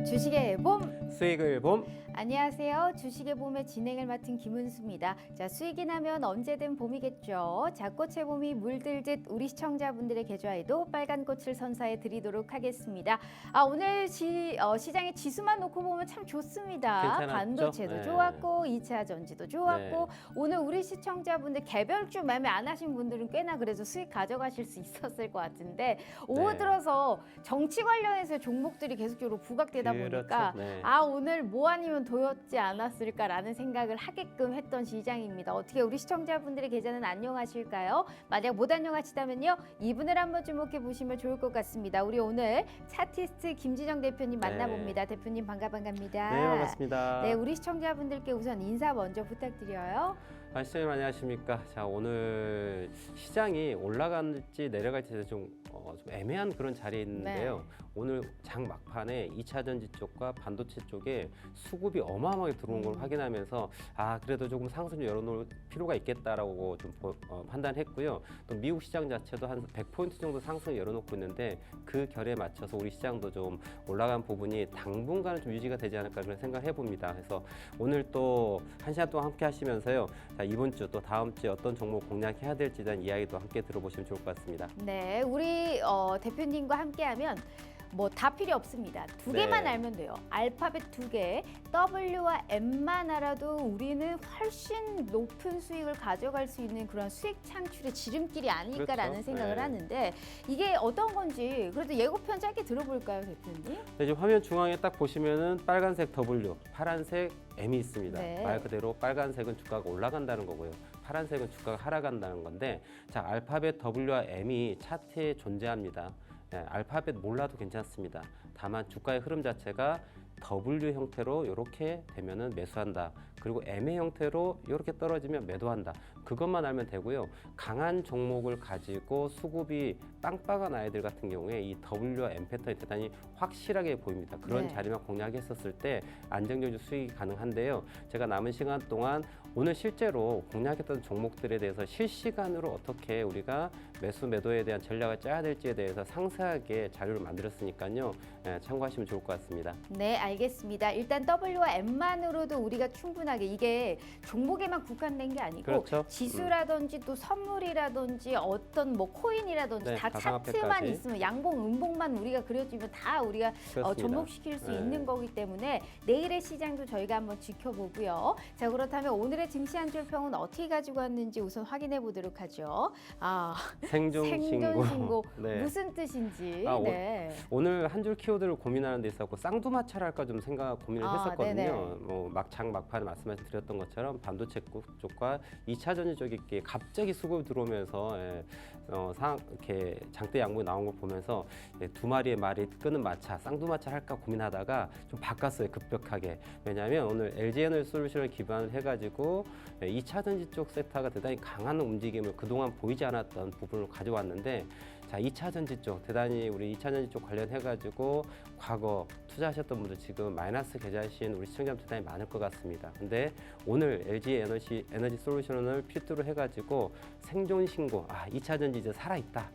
주식의 봄. 수익을 봄. 안녕하세요. 주식의 봄의 진행을 맡은 김은수입니다. 자, 수익이 나면 언제든 봄이겠죠. 자, 꽃의 봄이 물들듯 우리 시청자분들의 계좌에도 빨간 꽃을 선사해 드리도록 하겠습니다. 오늘 시장의 지수만 놓고 보면 참 좋습니다. 괜찮았죠? 반도체도 네. 좋았고 2차 전지도 좋았고 네. 오늘 우리 시청자분들 개별주 매매 안 하신 분들은 꽤나 그래도 수익 가져가실 수 있었을 것 같은데 오후 네. 들어서 정치 관련해서 종목들이 계속적으로 부각되다 보니까 그렇죠. 네. 오늘 뭐 아니면 도였지 않았을까라는 생각을 하게끔 했던 시장입니다. 어떻게 우리 시청자분들의 계좌는 안녕하실까요? 만약 못 안녕하시다면요. 이분을 한번 주목해 보시면 좋을 것 같습니다. 우리 오늘 차티스트 김지정 대표님 만나봅니다. 대표님 반갑습니다. 네, 반갑습니다. 네, 우리 시청자분들께 우선 인사 먼저 부탁드려요. 시청자님 안녕하십니까. 자, 오늘 시장이 올라갈지 내려갈지 좀 애매한 그런 자리에 있는데요. 네. 오늘 장 막판에 2차 전지 쪽과 반도체 쪽에 수급이 어마어마하게 들어온 걸 확인하면서 그래도 조금 상승 열어놓을 필요가 있겠다라고 좀 판단했고요. 또 미국 시장 자체도 한 100포인트 정도 상승 열어놓고 있는데 그 결에 맞춰서 우리 시장도 좀 올라간 부분이 당분간은 좀 유지가 되지 않을까 그런 생각을 해봅니다. 그래서 오늘 또 1시간 동안 함께 하시면서요. 자, 이번 주 또 다음 주에 어떤 종목 공략해야 될지에 대한 이야기도 함께 들어보시면 좋을 것 같습니다. 네, 우리 대표님과 함께하면 뭐 다 필요 없습니다. 두 네. 개만 알면 돼요. 알파벳 두 개, W와 M만 알아도 우리는 훨씬 높은 수익을 가져갈 수 있는 그런 수익 창출의 지름길이 아닐까라는 그렇죠. 생각을 네. 하는데 이게 어떤 건지 그래도 예고편 짧게 들어볼까요, 대표님? 네, 지금 화면 중앙에 딱 보시면은 빨간색 W, 파란색 M이 있습니다. 네. 말 그대로 빨간색은 주가가 올라간다는 거고요. 파란색은 주가가 하락한다는 건데, 자, 알파벳 W와 M이 차트에 존재합니다. 네, 알파벳 몰라도 괜찮습니다. 다만 주가의 흐름 자체가 W 형태로 이렇게 되면은 매수한다. 그리고 M의 형태로 이렇게 떨어지면 매도한다. 그것만 알면 되고요. 강한 종목을 가지고 수급이 빵빵한 아이들 같은 경우에 이 W와 M 패턴이 대단히 확실하게 보입니다. 그런 네. 자리만 공략했었을 때 안정적인 수익이 가능한데요. 제가 남은 시간 동안 오늘 실제로 공략했던 종목들에 대해서 실시간으로 어떻게 우리가 매수 매도에 대한 전략을 짜야 될지에 대해서 상세하게 자료를 만들었으니까요. 참고하시면 좋을 것 같습니다. 네, 알겠습니다. 일단 W와 M만으로도 우리가 충분하게 이게 종목에만 국한된 게 아니고 그렇죠. 지수라든지 또 선물이라든지 어떤 뭐 코인이라든지 네, 다 가상화폐까지. 차트만 있으면 양봉, 음봉만 우리가 그려지면 다 우리가 그렇습니다. 접목시킬 수 네. 있는 거기 때문에 내일의 시장도 저희가 한번 지켜보고요. 자, 그렇다면 오늘의 증시 한 줄 평은 어떻게 가지고 왔는지 우선 확인해 보도록 하죠. 생존 신고. 네. 무슨 뜻인지. 네. 오늘 한 줄 키워드를 고민하는 데 있었고 쌍두마차를 할까 좀 고민을 했었거든요. 네네. 뭐 막판에 말씀드렸던 것처럼 반도체 쪽과 2차 전지 쪽에 갑자기 수급이 들어오면서 이렇게 장대 양봉이 나온 걸 보면서 두 마리의 말이 끄는 마차, 쌍두마차 할까 고민하다가 좀 바꿨어요, 급격하게. 왜냐하면 오늘 LG에너지솔루션을 기반을 해가지고 2차 전지 쪽 섹터가 대단히 강한 움직임을 그동안 보이지 않았던 부분을 가져왔는데, 자, 2차 전지 쪽 대단히 우리 2차 전지 쪽 관련해가지고 과거 투자하셨던 분들 지금 마이너스 계좌이신 우리 시청자분들 대단히 많을 것 같습니다. 근데 오늘 LG 에너지 솔루션을 필두로 해가지고 생존 신고, 2차 전지 이제 살아있다.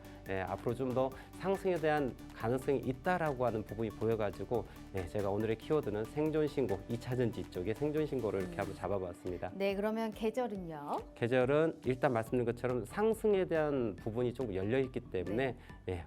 앞으로 좀 더 상승에 대한 가능성이 있다라고 하는 부분이 보여가지고 제가 오늘의 키워드는 생존 신고, 2차 전지 쪽에 생존 신고를 이렇게 한번 잡아봤습니다. 네, 그러면 계절은요? 계절은 일단 말씀드린 것처럼 상승에 대한 부분이 좀 열려있기 때문에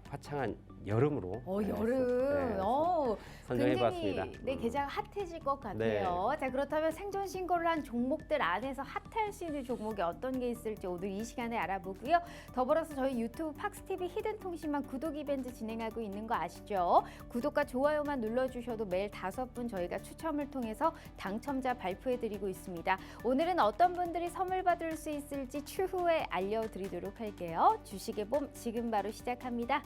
화창한 여름으로 여름. 선정해봤습니다. 굉장히 내 계좌가 핫해질 것 같아요. 자, 그렇다면 생존 신고를 한 종목들 안에서 핫할 수 있는 종목이 어떤 게 있을지 오늘 이 시간에 알아보고요. 더불어서 저희 유튜브 팍스TV 히든 통신만 구독 이벤트 진행하고 있는 거 아시죠? 구독과 좋아요만 눌러주셔도 매일 5분 저희가 추첨을 통해서 당첨자 발표해드리고 있습니다. 오늘은 어떤 분들이 선물 받을 수 있을지 추후에 알려드리도록 할게요. 주식의 봄 지금 바로 시작합니다.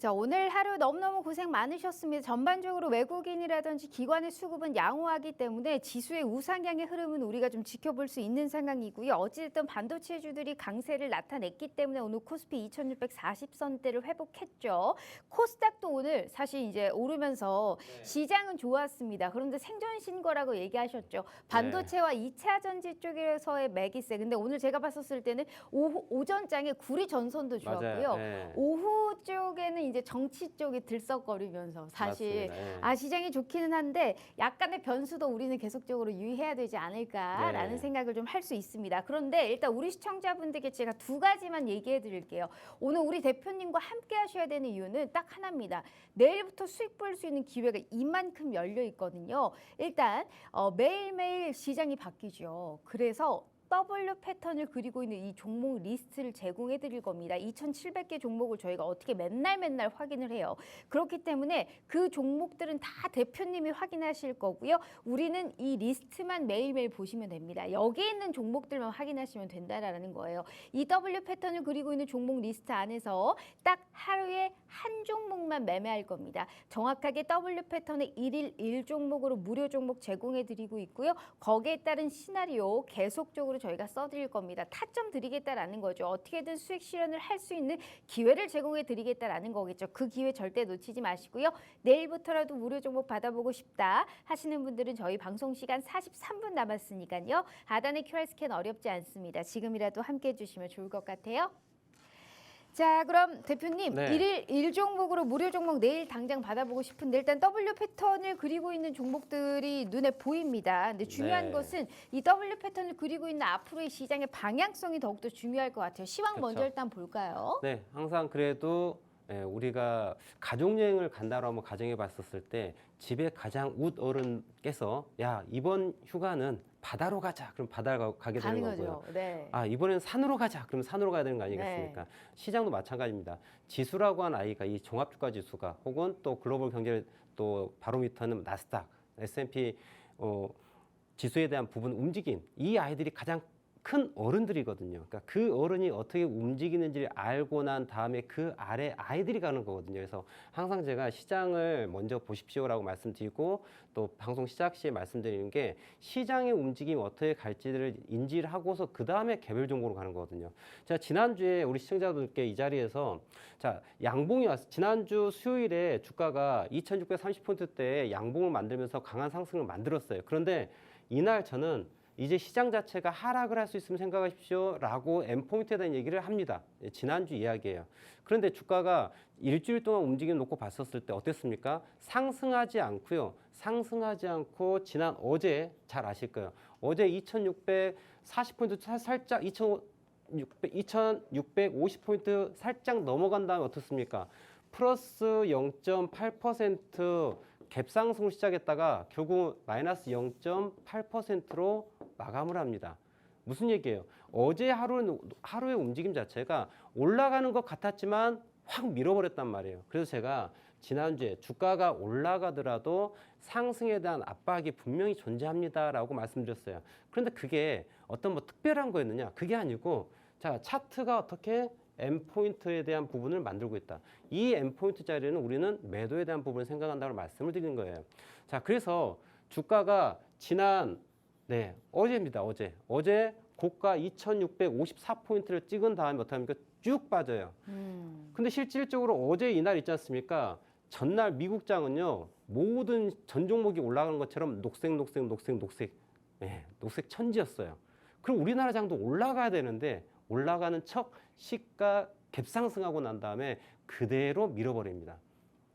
자, 오늘 하루 너무너무 고생 많으셨습니다. 전반적으로 외국인이라든지 기관의 수급은 양호하기 때문에 지수의 우상향의 흐름은 우리가 좀 지켜볼 수 있는 상황이고요. 어찌됐든 반도체주들이 강세를 나타냈기 때문에 오늘 코스피 2640선대를 회복했죠. 코스닥도 오늘 사실 이제 오르면서 시장은 좋았습니다. 그런데 생존 신고라고 얘기하셨죠. 반도체와 2차 전지 쪽에서의 매기세. 근데 오늘 제가 봤었을 때는 오전장에 구리 전선도 좋았고요. 맞아요. 네. 오후 쪽에는 이제 정치 쪽이 들썩거리면서 사실 맞습니다. 예. 시장이 좋기는 한데 약간의 변수도 우리는 계속적으로 유의해야 되지 않을까라는 네. 생각을 좀 할 수 있습니다. 그런데 일단 우리 시청자분들께 제가 두 가지만 얘기해 드릴게요. 오늘 우리 대표님과 함께 하셔야 되는 이유는 딱 하나입니다. 내일부터 수익 볼 수 있는 기회가 이만큼 열려 있거든요. 일단 매일매일 시장이 바뀌죠. 그래서 W 패턴을 그리고 있는 이 종목 리스트를 제공해 드릴 겁니다. 2,700개 종목을 저희가 어떻게 맨날 확인을 해요. 그렇기 때문에 그 종목들은 다 대표님이 확인하실 거고요. 우리는 이 리스트만 매일매일 보시면 됩니다. 여기에 있는 종목들만 확인하시면 된다라는 거예요. 이 W 패턴을 그리고 있는 종목 리스트 안에서 딱 하루에 한 종목만 매매할 겁니다. 정확하게 W 패턴의 1일 1종목으로 무료 종목 제공해 드리고 있고요. 거기에 따른 시나리오 계속적으로 저희가 써드릴 겁니다. 타점 드리겠다라는 거죠. 어떻게든 수익 실현을 할 수 있는 기회를 제공해 드리겠다라는 거겠죠. 그 기회 절대 놓치지 마시고요. 내일부터라도 무료 종목 받아보고 싶다 하시는 분들은 저희 방송 시간 43분 남았으니까요. 하단의 QR 스캔 어렵지 않습니다. 지금이라도 함께 해주시면 좋을 것 같아요. 자, 그럼 대표님 네. 1일 1종목으로 무료 종목 내일 당장 받아보고 싶은데 일단 W 패턴을 그리고 있는 종목들이 눈에 보입니다. 근데 중요한 네. 것은 이 W 패턴을 그리고 있는 앞으로의 시장의 방향성이 더욱더 중요할 것 같아요. 시황 그렇죠. 먼저 일단 볼까요? 네, 항상 그래도 우리가 가족여행을 간다고 한번 가정해 봤었을 때 집에 가장 웃 어른께서 야, 이번 휴가는 바다로 가자. 그럼 바다로 가게 되는 가는 거고요. 거죠. 네. 아, 이번엔 산으로 가자. 그럼 산으로 가야 되는 거 아니겠습니까? 시장도 마찬가지입니다. 지수라고 한 아이가 이 종합주가 지수가 혹은 또 글로벌 경제 또 바로미터는 나스닥, S&P 지수에 대한 부분 움직임. 이 아이들이 가장 큰 어른들이거든요. 그러니까 그 어른이 어떻게 움직이는지를 알고 난 다음에 그 아래 아이들이 가는 거거든요. 그래서 항상 제가 시장을 먼저 보십시오라고 말씀드리고 또 방송 시작 시에 말씀드리는 게 시장의 움직임이 어떻게 갈지를 인지를 하고서 그 다음에 개별 종목으로 가는 거거든요. 제가 지난주에 우리 시청자분들께 이 자리에서 자, 양봉이 왔어요. 지난주 수요일에 주가가 2630포인트대에 양봉을 만들면서 강한 상승을 만들었어요. 그런데 이날 저는 이제 시장 자체가 하락을 할 수 있으면 생각하십시오 라고 M포인트에 대한 얘기를 합니다. 지난주 이야기예요. 그런데 주가가 일주일 동안 움직임 놓고 봤었을 때 어땠습니까? 상승하지 않고요. 상승하지 않고 지난 어제 잘 아실 거예요. 어제 2640포인트 살짝 2650포인트 살짝 넘어간 다음에 어떻습니까? 플러스 0.8% 갭상승을 시작했다가 결국 마이너스 0.8%로 마감을 합니다. 무슨 얘기예요? 어제 하루의 움직임 자체가 올라가는 것 같았지만 확 밀어버렸단 말이에요. 그래서 제가 지난주에 주가가 올라가더라도 상승에 대한 압박이 분명히 존재합니다라고 말씀드렸어요. 그런데 그게 어떤 뭐 특별한 거였느냐? 그게 아니고 자, 차트가 어떻게 M포인트에 대한 부분을 만들고 있다. 이 M포인트 자리는 우리는 매도에 대한 부분을 생각한다고 말씀을 드리는 거예요. 자, 그래서 주가가 어제입니다. 어제 고가 2654포인트를 찍은 다음에 어떡합니까? 쭉 빠져요. 근데 실질적으로 어제 이날 있지 않습니까? 전날 미국장은요. 모든 전 종목이 올라가는 것처럼 녹색 천지였어요. 그럼 우리나라 장도 올라가야 되는데 올라가는 척 시가 갭상승하고 난 다음에 그대로 밀어버립니다.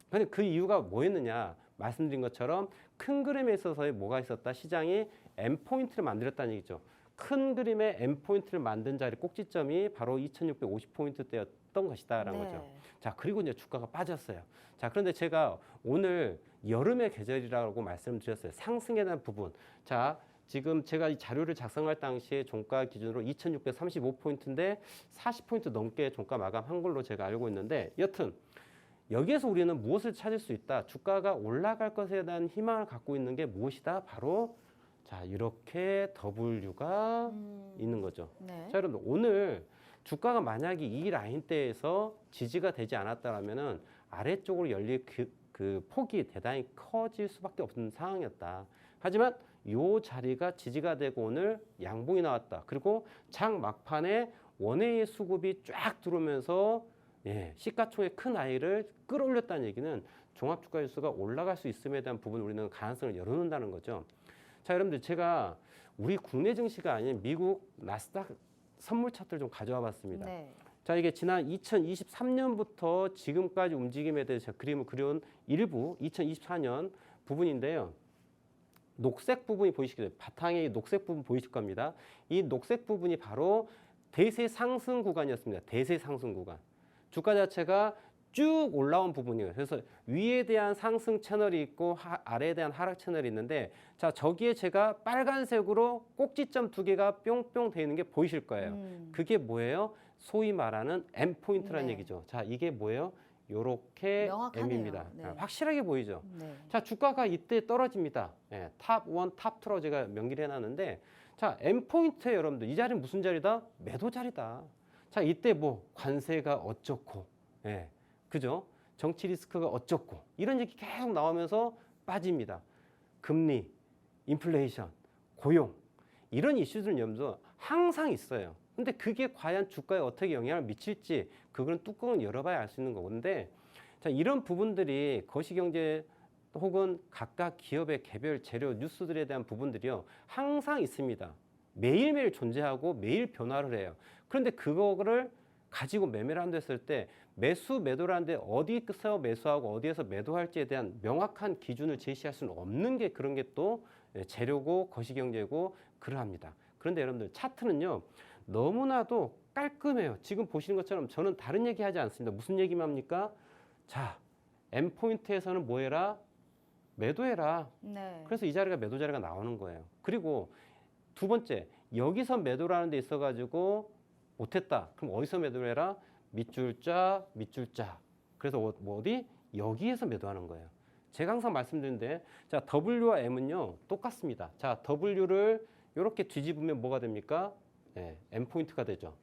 근데 그 이유가 뭐였느냐? 말씀드린 것처럼 큰 그림에 있어서의 뭐가 있었다? 시장이 M포인트를 만들었다는 얘기죠. 큰 그림의 M포인트를 만든 자리 꼭지점이 바로 2650포인트대였던 것이다라는 거죠. 자, 그리고 이제 주가가 빠졌어요. 자, 그런데 제가 오늘 여름의 계절이라고 말씀드렸어요. 상승에 대한 부분. 자, 지금 제가 이 자료를 작성할 당시에 종가 기준으로 2635포인트인데 40포인트 넘게 종가 마감한 걸로 제가 알고 있는데 여튼 여기에서 우리는 무엇을 찾을 수 있다? 주가가 올라갈 것에 대한 희망을 갖고 있는 게 무엇이다? 바로 자, 이렇게 W가 있는 거죠. 네. 자, 여러분 오늘 주가가 만약에 이 라인대에서 지지가 되지 않았다면은 아래쪽으로 열릴 그 폭이 대단히 커질 수밖에 없는 상황이었다. 하지만 요 자리가 지지가 되고 오늘 양봉이 나왔다. 그리고 장 막판에 원웨이 수급이 쫙 들어오면서 시가총액 큰 아이를 끌어올렸다는 얘기는 종합주가지수가 올라갈 수 있음에 대한 부분 우리는 가능성을 열어놓는다는 거죠. 자, 여러분들 제가 우리 국내 증시가 아닌 미국 나스닥 선물 차트를 좀 가져와 봤습니다. 네. 자, 이게 지난 2023년부터 지금까지 움직임에 대해서 제가 그림을 그려온 일부 2024년 부분인데요. 녹색 부분이 보이시죠? 바탕에 녹색 부분 보이실 겁니다. 이 녹색 부분이 바로 대세 상승 구간이었습니다. 대세 상승 구간. 주가 자체가 쭉 올라온 부분이에요. 그래서 위에 대한 상승 채널이 있고 아래에 대한 하락 채널이 있는데, 자, 저기에 제가 빨간색으로 꼭지점 두 개가 뿅뿅 되어 있는 게 보이실 거예요. 그게 뭐예요? 소위 말하는 M 포인트라는 네. 얘기죠. 자, 이게 뭐예요? 요렇게 명확하네요. M입니다. 네. 확실하게 보이죠. 네. 자, 주가가 이때 떨어집니다. 탑 1, 탑 2로 제가 명기를 해놨는데, 자, M 포인트에 여러분들 이 자리는 무슨 자리다? 매도 자리다. 자, 이때 뭐 관세가 어쩌고, 그죠? 정치 리스크가 어쩌고 이런 얘기 계속 나오면서 빠집니다. 금리, 인플레이션, 고용 이런 이슈들은 여러분들 항상 있어요. 근데 그게 과연 주가에 어떻게 영향을 미칠지 그거는 뚜껑을 열어봐야 알 수 있는 거건데, 자, 이런 부분들이 거시경제 혹은 각각 기업의 개별 재료 뉴스들에 대한 부분들이요 항상 있습니다. 매일매일 존재하고 매일 변화를 해요. 그런데 그거를 가지고 매매를 한다 했을 때 매수 매도라는데 어디서 매수하고 어디에서 매도할지에 대한 명확한 기준을 제시할 수는 없는 게 그런 게 또 재료고 거시경제고 그러합니다. 그런데 여러분들 차트는요 너무나도 깔끔해요. 지금 보시는 것처럼 저는 다른 얘기 하지 않습니다. 무슨 얘기만 합니까? 자, M 포인트에서는 뭐 해라? 매도해라. 네. 그래서 이 자리가 매도 자리가 나오는 거예요. 그리고 두 번째, 여기서 매도라는 데 있어가지고 못했다. 그럼 어디서 매도를 해라? 밑줄자, 밑줄자. 그래서 뭐 어디? 여기에서 매도하는 거예요. 제가 항상 말씀드리는데, 자, W와 M은요 똑같습니다. 자, W를 이렇게 뒤집으면 뭐가 됩니까? M 포인트가 되죠.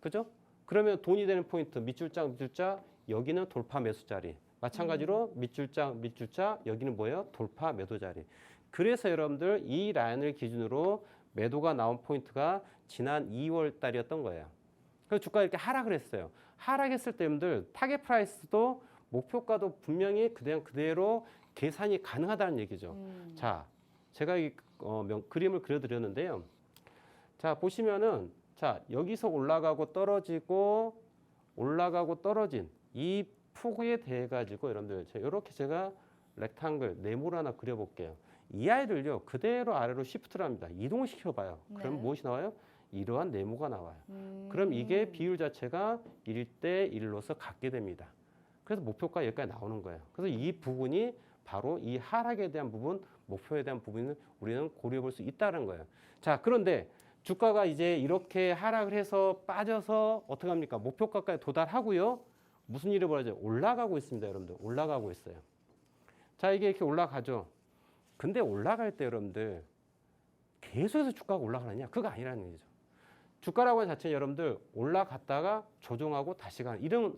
그죠? 그러면 돈이 되는 포인트, 밑줄자, 밑줄자, 여기는 돌파 매수 자리. 마찬가지로 밑줄자, 밑줄자, 여기는 뭐예요? 돌파 매도 자리. 그래서 여러분들 이 라인을 기준으로 매도가 나온 포인트가 지난 2월 달이었던 거예요. 그래서 주가가 이렇게 하락을 했어요. 하락했을 때 여러분들 타겟 프라이스도 목표가도 분명히 그대로 계산이 가능하다는 얘기죠. 자, 제가 이 그림을 그려드렸는데요. 자, 보시면은 자, 여기서 올라가고 떨어지고 올라가고 떨어진 이 폭에 대해 가지고 여러분들 이렇게 제가 렉탱글 네모를 하나 그려볼게요. 이 아이를요 그대로 아래로 시프트를 합니다. 이동을 시켜봐요. 그럼 네. 무엇이 나와요? 이러한 네모가 나와요. 그럼 이게 비율 자체가 1대 1로서 같게 됩니다. 그래서 목표가 여기까지 나오는 거예요. 그래서 이 부분이 바로 이 하락에 대한 부분, 목표에 대한 부분을 우리는 고려해 볼 수 있다는 거예요. 자, 그런데 주가가 이제 이렇게 하락을 해서 빠져서 어떻게 합니까? 목표가까지 도달하고요. 무슨 일이 벌어져요? 올라가고 있습니다, 여러분들. 올라가고 있어요. 자, 이게 이렇게 올라가죠. 근데 올라갈 때 여러분들 계속해서 주가가 올라가느냐? 그거 아니라는 얘기죠. 주가라고 하는 자체는 여러분들 올라갔다가 조정하고 다시 가는 이런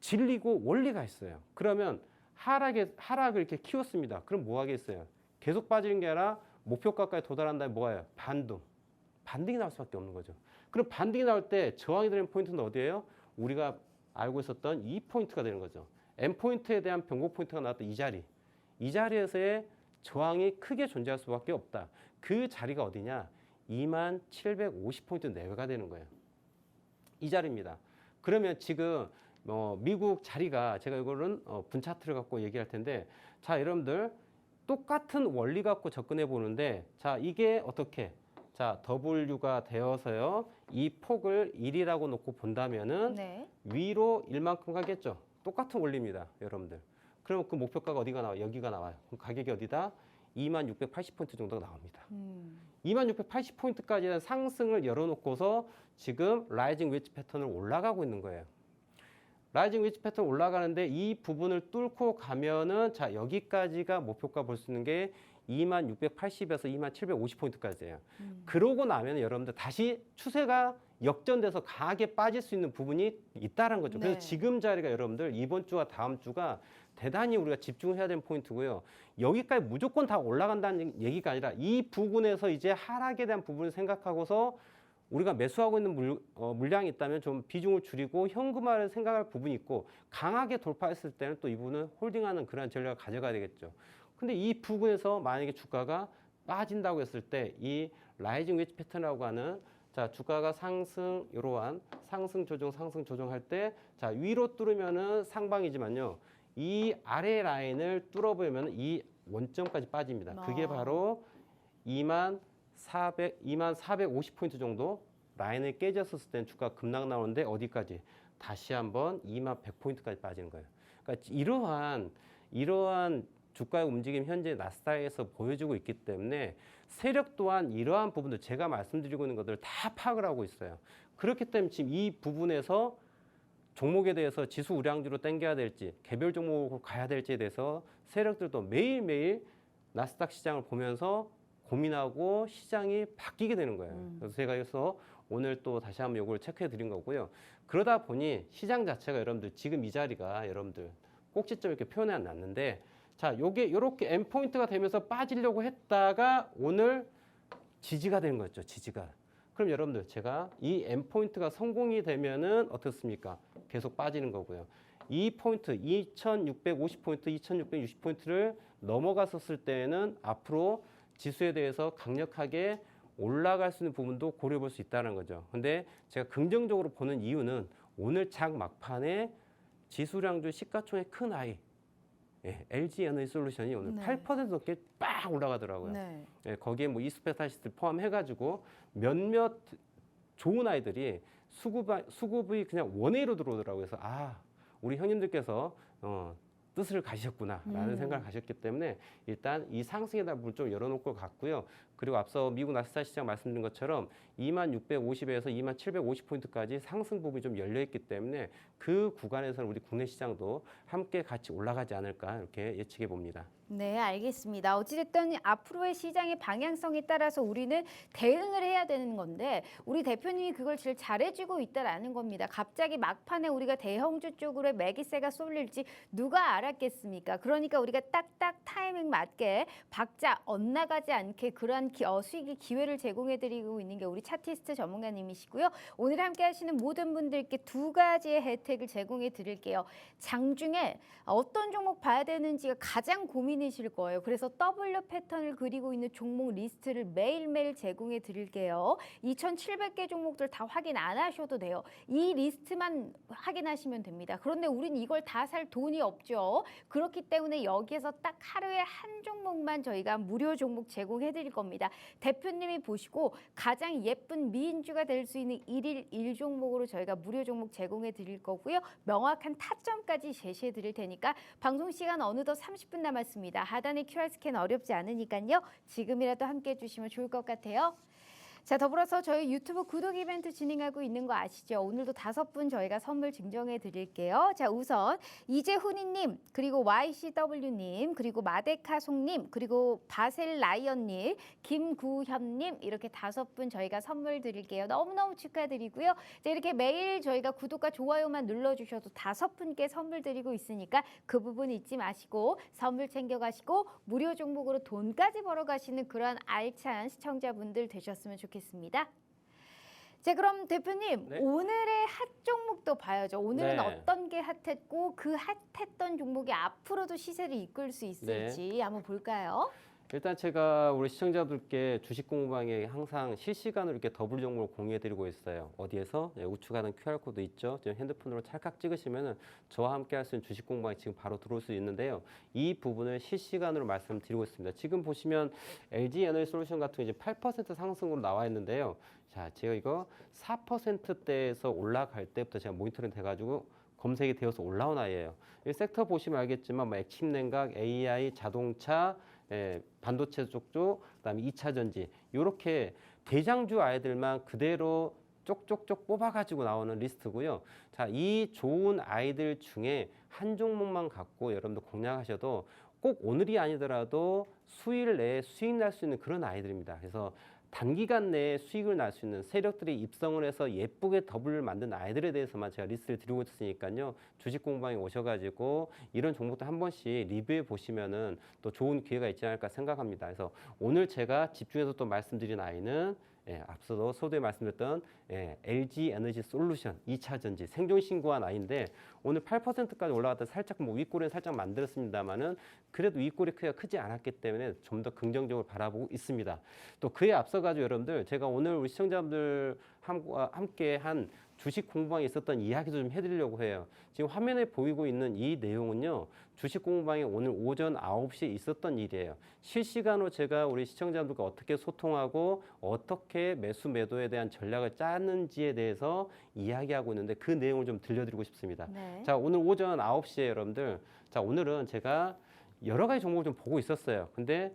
진리고 원리가 있어요. 그러면 하락을 이렇게 키웠습니다. 그럼 뭐 하겠어요? 계속 빠지는 게 아니라 목표가까지 도달한 다음에 뭐예요? 반등이 나올 수밖에 없는 거죠. 그럼 반등이 나올 때 저항이 되는 포인트는 어디예요? 우리가 알고 있었던 이 포인트가 되는 거죠. M 포인트에 대한 변곡 포인트가 나왔던 이 자리. 이 자리에서의 저항이 크게 존재할 수밖에 없다. 그 자리가 어디냐? 2750포인트 내외가 되는 거예요. 이 자리입니다. 그러면 지금 미국 자리가 제가 이거는 분 차트를 갖고 얘기할 텐데, 자, 여러분들 똑같은 원리 갖고 접근해 보는데, 자, 이게 어떻게? 자, W가 되어서요. 이 폭을 1이라고 놓고 본다면은 네. 위로 1만큼 가겠죠. 똑같은 원리입니다, 여러분들. 그럼 그 목표가가 어디가 나와요? 여기가 나와요. 그럼 가격이 어디다? 2680포인트 정도가 나옵니다. 2680포인트까지 대한 상승을 열어놓고서 지금 라이징 웨지 패턴을 올라가고 있는 거예요. 라이징 웨지 패턴 올라가는데 이 부분을 뚫고 가면은 자, 여기까지가 목표가 볼 수 있는 게 2680에서 2750포인트까지예요. 그러고 나면 여러분들 다시 추세가 역전돼서 강하게 빠질 수 있는 부분이 있다는 거죠. 그래서 네. 지금 자리가 여러분들 이번 주와 다음 주가 대단히 우리가 집중을 해야 되는 포인트고요. 여기까지 무조건 다 올라간다는 얘기가 아니라 이 부분에서 이제 하락에 대한 부분을 생각하고서 우리가 매수하고 있는 물량이 있다면 좀 비중을 줄이고 현금화를 생각할 부분이 있고, 강하게 돌파했을 때는 또 이 부분은 홀딩하는 그런 전략을 가져가야 되겠죠. 근데 이 부분에서 만약에 주가가 빠진다고 했을 때 이 라이징 웨지 패턴이라고 하는, 자, 주가가 상승, 이러한 상승 조정할 때, 자, 위로 뚫으면은 상방이지만요, 이 아래 라인을 뚫어보면 이 원점까지 빠집니다. 그게 바로 2450포인트 정도 라인을 깨졌었을 때는 주가 급락 나오는데, 어디까지? 다시 한번 2100포인트까지 빠지는 거예요. 그러니까 이러한 주가의 움직임 현재 나스닥에서 보여주고 있기 때문에 세력 또한 이러한 부분들, 제가 말씀드리고 있는 것들을 다 파악을 하고 있어요. 그렇기 때문에 지금 이 부분에서 종목에 대해서 지수 우량주로 당겨야 될지 개별 종목으로 가야 될지에 대해서 세력들도 매일매일 나스닥 시장을 보면서 고민하고 시장이 바뀌게 되는 거예요. 그래서 제가 그래서 오늘 또 다시 한번 이걸 체크해 드린 거고요. 그러다 보니 시장 자체가 여러분들 지금 이 자리가 여러분들 꼭지점 이렇게 표현해 놨는데, 자, 요게 이렇게 end포인트가 되면서 빠지려고 했다가 오늘 지지가 되는 거였죠. 지지가. 그럼 여러분들 제가 이 end포인트가 성공이 되면은 어떻습니까? 계속 빠지는 거고요. 이 포인트 2650포인트, 2660포인트를 넘어갔었을 때에는 앞으로 지수에 대해서 강력하게 올라갈 수 있는 부분도 고려해 볼 수 있다는 거죠. 근데 제가 긍정적으로 보는 이유는 오늘 장 막판에 지수량주 시가총액 큰 아이, LG 에너지솔루션이 오늘 네. 8% 넘게 빡 올라가더라고요. 네. 거기에 뭐 이스페타시스트 포함해가지고 몇몇 좋은 아이들이 수급이 그냥 원웨이로 들어오더라고요. 그래서 우리 형님들께서 뜻을 가지셨구나라는 생각을 가셨기 때문에 일단 이 상승에 대한 부분 좀 열어놓을 것 같고요. 그리고 앞서 미국 나스닥 시장 말씀드린 것처럼 2650에서 2750포인트까지 상승 부분이 좀 열려있기 때문에 그 구간에서는 우리 국내 시장도 함께 같이 올라가지 않을까 이렇게 예측해 봅니다. 네, 알겠습니다. 어찌됐든 앞으로의 시장의 방향성에 따라서 우리는 대응을 해야 되는 건데 우리 대표님이 그걸 제일 잘해주고 있다라는 겁니다. 갑자기 막판에 우리가 대형주 쪽으로 매기세가 쏠릴지 누가 알았겠습니까? 그러니까 우리가 딱딱 타이밍 맞게 박자 엇나가지 않게 그러한 수익의 기회를 제공해드리고 있는 게 우리 차티스트 전문가님이시고요. 오늘 함께 하시는 모든 분들께 두 가지의 혜택을 제공해 드릴게요. 장중에 어떤 종목 봐야 되는지가 가장 고민이실 거예요. 그래서 W 패턴을 그리고 있는 종목 리스트를 매일매일 제공해 드릴게요. 2,700개 종목들 다 확인 안 하셔도 돼요. 이 리스트만 확인하시면 됩니다. 그런데 우린 이걸 다 살 돈이 없죠. 그렇기 때문에 여기에서 딱 하루에 한 종목만 저희가 무료 종목 제공해 드릴 겁니다. 대표님이 보시고 가장 예쁜 미인주가 될 수 있는 1일 1종목으로 저희가 무료 종목 제공해 드릴 거고요. 명확한 타점까지 제시해 드릴 테니까 방송 시간 어느덧 30분 남았습니다. 하단의 QR 스캔 어렵지 않으니까요. 지금이라도 함께 해주시면 좋을 것 같아요. 자, 더불어서 저희 유튜브 구독 이벤트 진행하고 있는 거 아시죠? 오늘도 5분 저희가 선물 증정해 드릴게요. 자, 우선 이재훈이님, 그리고 YCW님, 그리고 마데카송님, 그리고 바셀라이언님, 김구현님 이렇게 5분 저희가 선물 드릴게요. 너무너무 축하드리고요. 자, 이렇게 매일 저희가 구독과 좋아요만 눌러주셔도 5분께 선물 드리고 있으니까 그 부분 잊지 마시고 선물 챙겨가시고 무료 종목으로 돈까지 벌어가시는 그런 알찬 시청자분들 되셨으면 좋겠습니다. 자, 그럼 대표님, 네. 오늘의 핫 종목도 봐야죠. 오늘은 네. 어떤 게 핫했고 그 핫했던 종목이 앞으로도 시세를 이끌 수 있을지 한번 볼까요? 일단 제가 우리 시청자분들께 주식 공부방에 항상 실시간으로 이렇게 더블 정보를 공유해드리고 있어요. 어디에서? 우측하는 QR코드 있죠? 지금 핸드폰으로 찰칵 찍으시면은 저와 함께 할 수 있는 주식 공부방에 지금 바로 들어올 수 있는데요. 이 부분을 실시간으로 말씀드리고 있습니다. 지금 보시면 LG 에너지솔루션 같은 이제 8% 상승으로 나와 있는데요. 자, 제가 이거 4%대에서 올라갈 때부터 제가 모니터링 돼가지고 검색이 되어서 올라온 아이예요. 이 섹터 보시면 알겠지만 뭐 액침 냉각, AI, 자동차, 반도체 쪽도, 그다음에 2차 전지 이렇게 대장주 아이들만 그대로 쪽쪽쪽 뽑아가지고 나오는 리스트고요. 자, 이 좋은 아이들 중에 한 종목만 갖고 여러분들 공략하셔도 꼭 오늘이 아니더라도 수일 내에 수익 날 수 있는 그런 아이들입니다. 그래서 단기간 내에 수익을 날 수 있는 세력들이 입성을 해서 예쁘게 더블을 만든 아이들에 대해서만 제가 리스트를 드리고 있으니까요. 주식 공방에 오셔가지고 이런 종목도 한 번씩 리뷰해 보시면은 또 좋은 기회가 있지 않을까 생각합니다. 그래서 오늘 제가 집중해서 또 말씀드린 아이는 앞서도 소두에 말씀드렸던 LG 에너지 솔루션 2차 전지 생존 신고한 아이인데 오늘 8%까지 올라갔다 살짝 뭐 윗꼬리는 살짝 만들었습니다만은 그래도 윗꼬리 크기가 크지 않았기 때문에 좀 더 긍정적으로 바라보고 있습니다. 또 그에 앞서 가지고 여러분들 제가 오늘 우리 시청자분들 함께 한 주식 공부방에 있었던 이야기도 좀 해드리려고 해요. 지금 화면에 보이고 있는 이 내용은요. 주식 공부방에 오늘 오전 9시에 있었던 일이에요. 실시간으로 제가 우리 시청자분들과 어떻게 소통하고 어떻게 매수 매도에 대한 전략을 짜는지에 대해서 이야기하고 있는데 그 내용을 좀 들려드리고 싶습니다. 네. 자, 오늘 오전 9시에 여러분들 자, 오늘은 제가 여러 가지 종목을 좀 보고 있었어요. 근데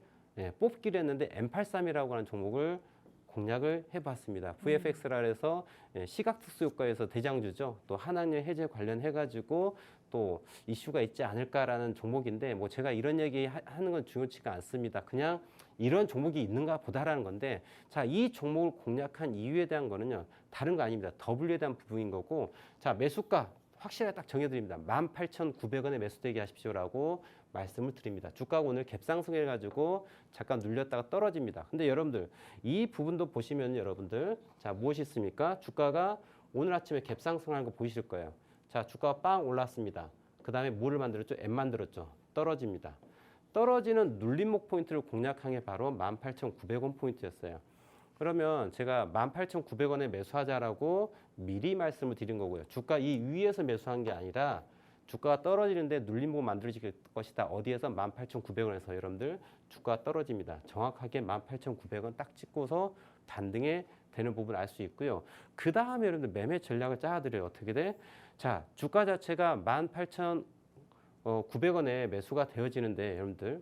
뽑기를 했는데 M83이라고 하는 종목을 공략을 해봤습니다. VFX라 해서 시각특수효과에서 대장주죠. 또 한학년 해제 관련해가지고 또 이슈가 있지 않을까라는 종목인데 뭐 제가 이런 얘기 하는 건 중요치가 않습니다. 그냥 이런 종목이 있는가 보다라는 건데 자, 이 종목을 공략한 이유에 대한 거는요. 다른 거 아닙니다. W에 대한 부분인 거고 자, 매수가 확실하게 딱 정해드립니다. 18,900원에 매수되게 하십시오라고 말씀을 드립니다. 주가가 오늘 갭상승해가지고 잠깐 눌렸다가 떨어집니다. 근데 여러분들 이 부분도 보시면 여러분들 자 무엇이 있습니까? 주가가 오늘 아침에 갭상승하는 거 보이실 거예요. 자 주가가 빵 올랐습니다. 그 다음에 뭐를 만들었죠? M 만들었죠. 떨어집니다. 떨어지는 눌림목 포인트를 공략한 게 바로 18,900원 포인트였어요. 그러면 제가 18,900원에 매수하자라고 미리 말씀을 드린 거고요. 주가 이 위에서 매수한 게 아니라 주가가 떨어지는데 눌림목 만들어질 것이다. 어디에서 18,900원에서 여러분들 주가가 떨어집니다. 정확하게 18,900원 딱 찍고서 반등에 되는 부분 알 수 있고요. 그 다음에 여러분들 매매 전략을 짜드려요. 어떻게 돼? 자, 주가 자체가 18,900원에 매수가 되어지는데 여러분들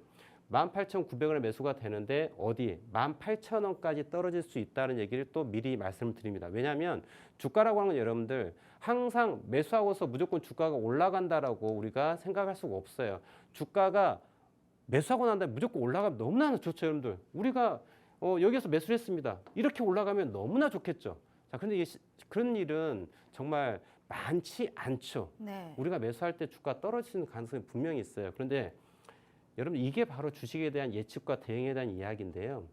18,900원에 매수가 되는데 어디 18,000원까지 떨어질 수 있다는 얘기를 또 미리 말씀을 드립니다. 왜냐하면 주가라고 하는 건 여러분들 항상 매수하고서 무조건 주가가 올라간다라고 우리가 생각할 수가 없어요. 주가가 매수하고 난 다음에 무조건 올라가면 너무나 좋죠, 여러분들. 우리가 여기서 매수를 했습니다. 이렇게 올라가면 너무나 좋겠죠. 자, 근데 그런 일은 정말 많지 않죠. 네. 우리가 매수할 때 주가 떨어지는 가능성이 분명히 있어요. 그런데 여러분 이게 바로 주식에 대한 예측과 대응에 대한 이야기인데요.